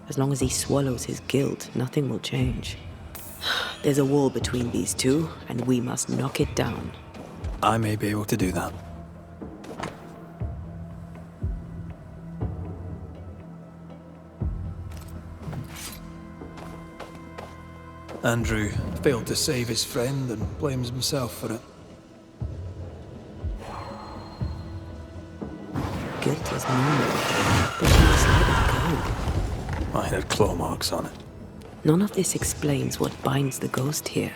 As long as he swallows his guilt, nothing will change. There's a wall between these two, and we must knock it down. I may be able to do that. Andrew failed to save his friend and blames himself for it. Guilt is normal, but he must let it go. Mine had claw marks on it. None of this explains what binds the ghost here.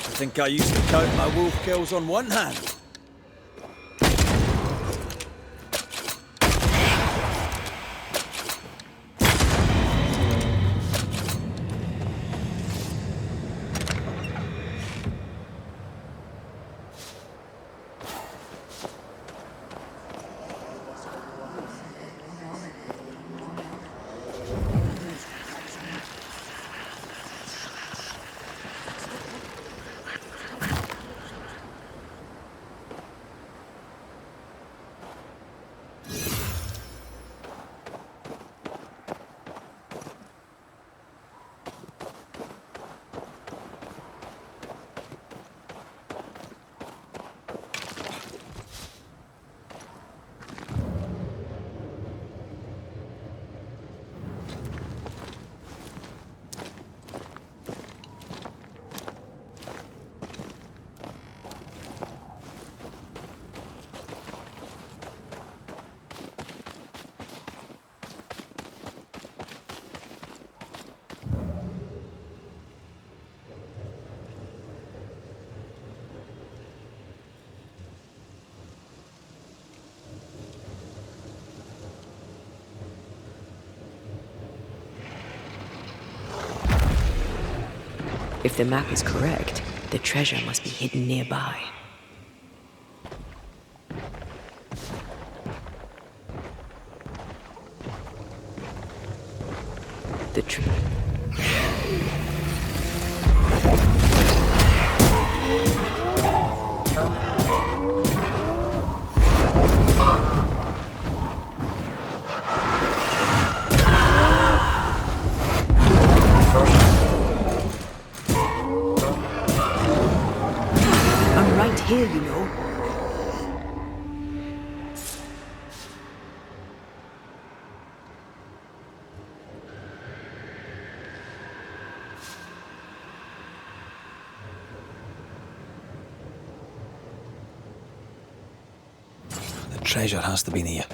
I think I used to count my wolf kills on one hand. If the map is correct, the treasure must be hidden nearby. The treasure has to be near.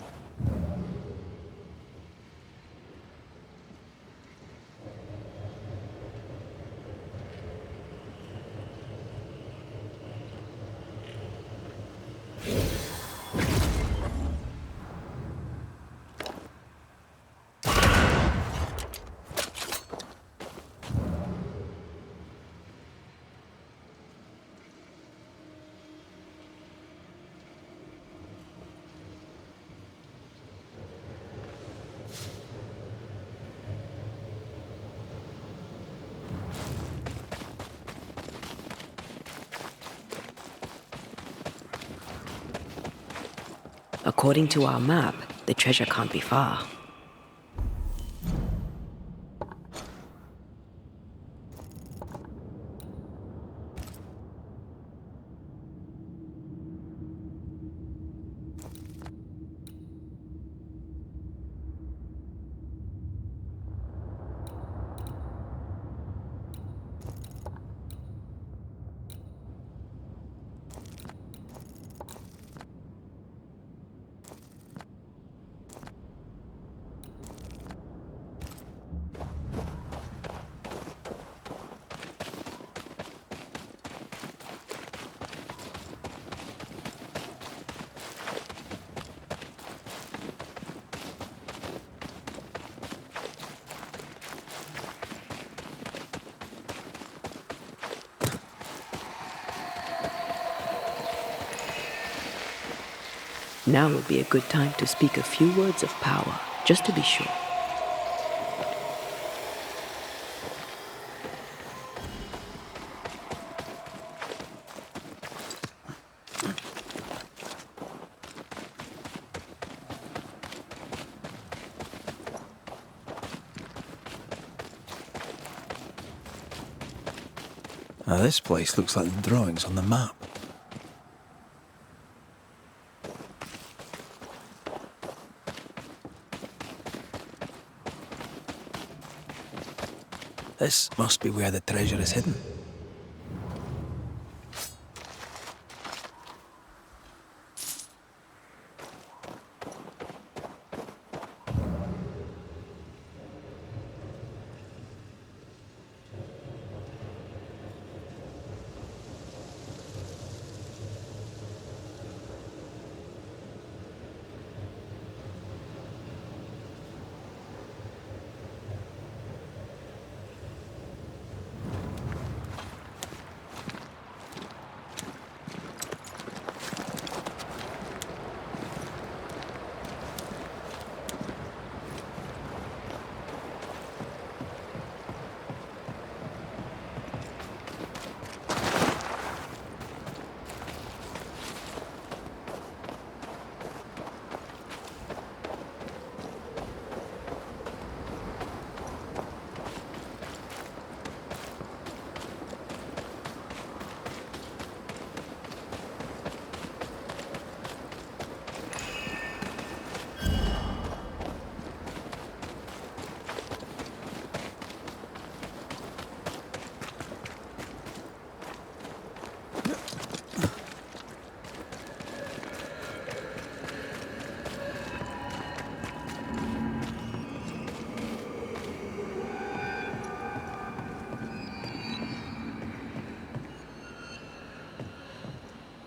According to our map, the treasure can't be far. Now would be a good time to speak a few words of power, just to be sure. Now this place looks like the drawings on the map. This must be where the treasure is hidden.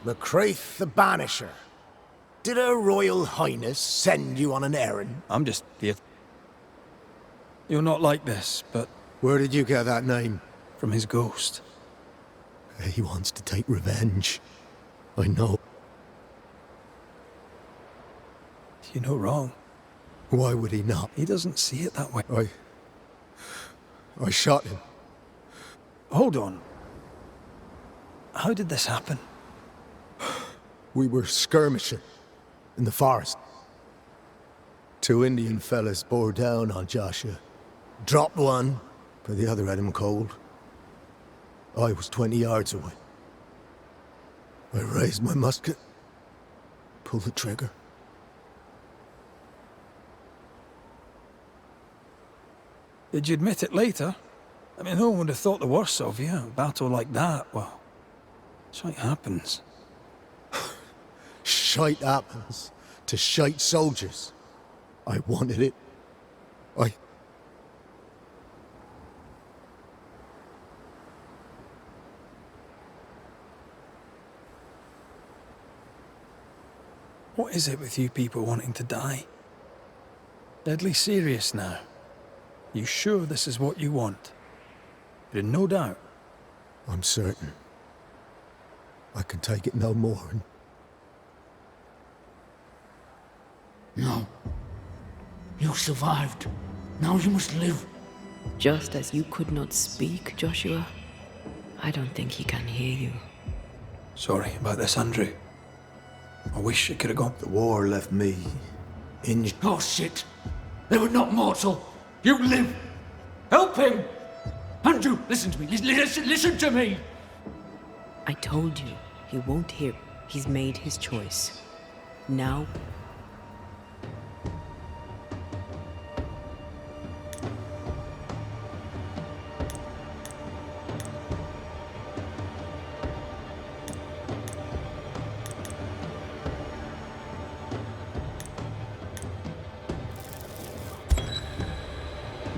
McCraith the Banisher. Did Her Royal Highness send you on an errand? I'm just here. You're not like this, but... Where did you get that name? From his ghost. He wants to take revenge. I know. You're not wrong. Why would he not? He doesn't see it that way. I shot him. Hold on. How did this happen? We were skirmishing in the forest. Two Indian fellas bore down on Joshua. Dropped one, but the other had him cold. I was 20 yards away. I raised my musket, pulled the trigger. Did you admit it later? I mean, no one would have thought the worst of you. A battle like that, well, shite happens. Shite happens. to shite soldiers. I wanted it. What is it with you people wanting to die? Deadly serious now. You sure this is what you want? You're in no doubt. I'm certain. I can take it no more. No. You survived. Now you must live. Just as you could not speak, Joshua, I don't think he can hear you. Sorry about this, Andrew. I wish it could have gone. The war left me injured. Oh shit! They were not mortal! You live! Help him! Andrew, listen to me! Listen to me! I told you, he won't hear. He's made his choice. Now...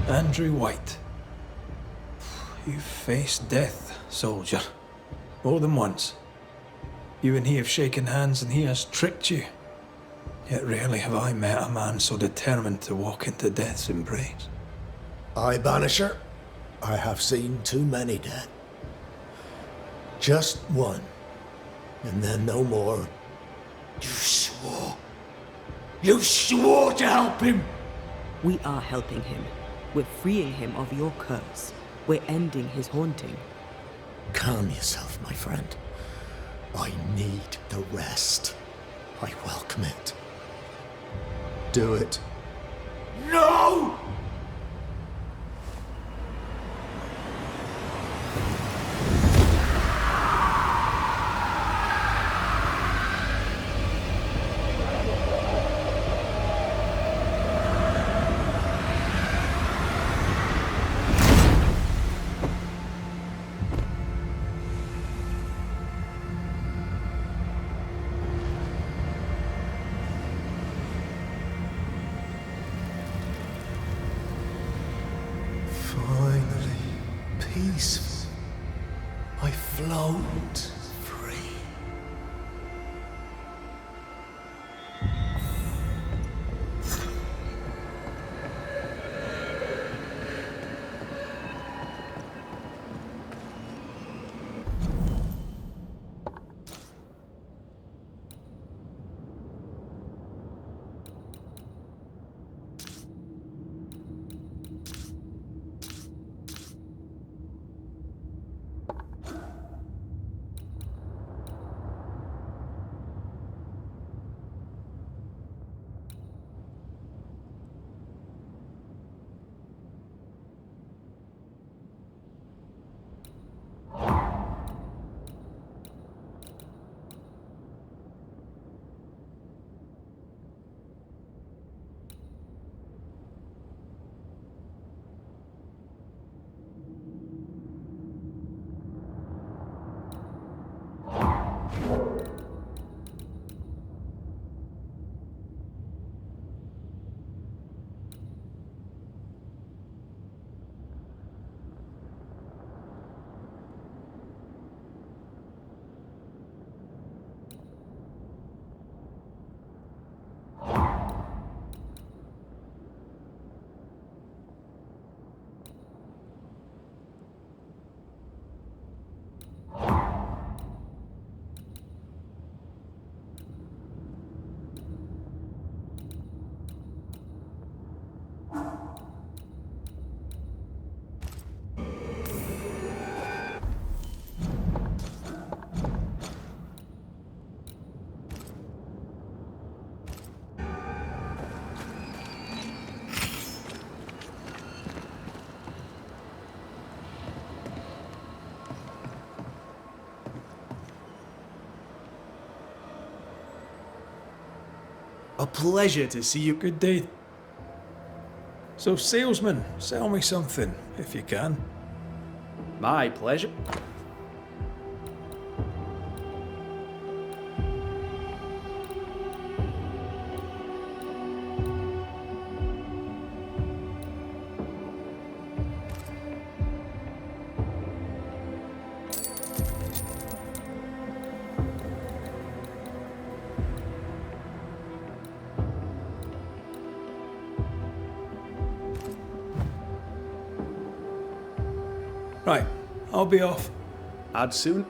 Andrew White. You've faced death, soldier. More than once. You and he have shaken hands and he has tricked you. Yet rarely have I met a man so determined to walk into death's embrace. Aye, Banisher. I have seen too many dead. Just one. And then no more. You swore. You swore to help him! We are helping him. We're freeing him of your curse. We're ending his haunting. Calm yourself, my friend. I need the rest. I welcome it. Do it. No! Peaceful. I float free. A pleasure to see you. Good day. So, salesman, sell me something, if you can. My pleasure. Right, I'll be off. I'd soon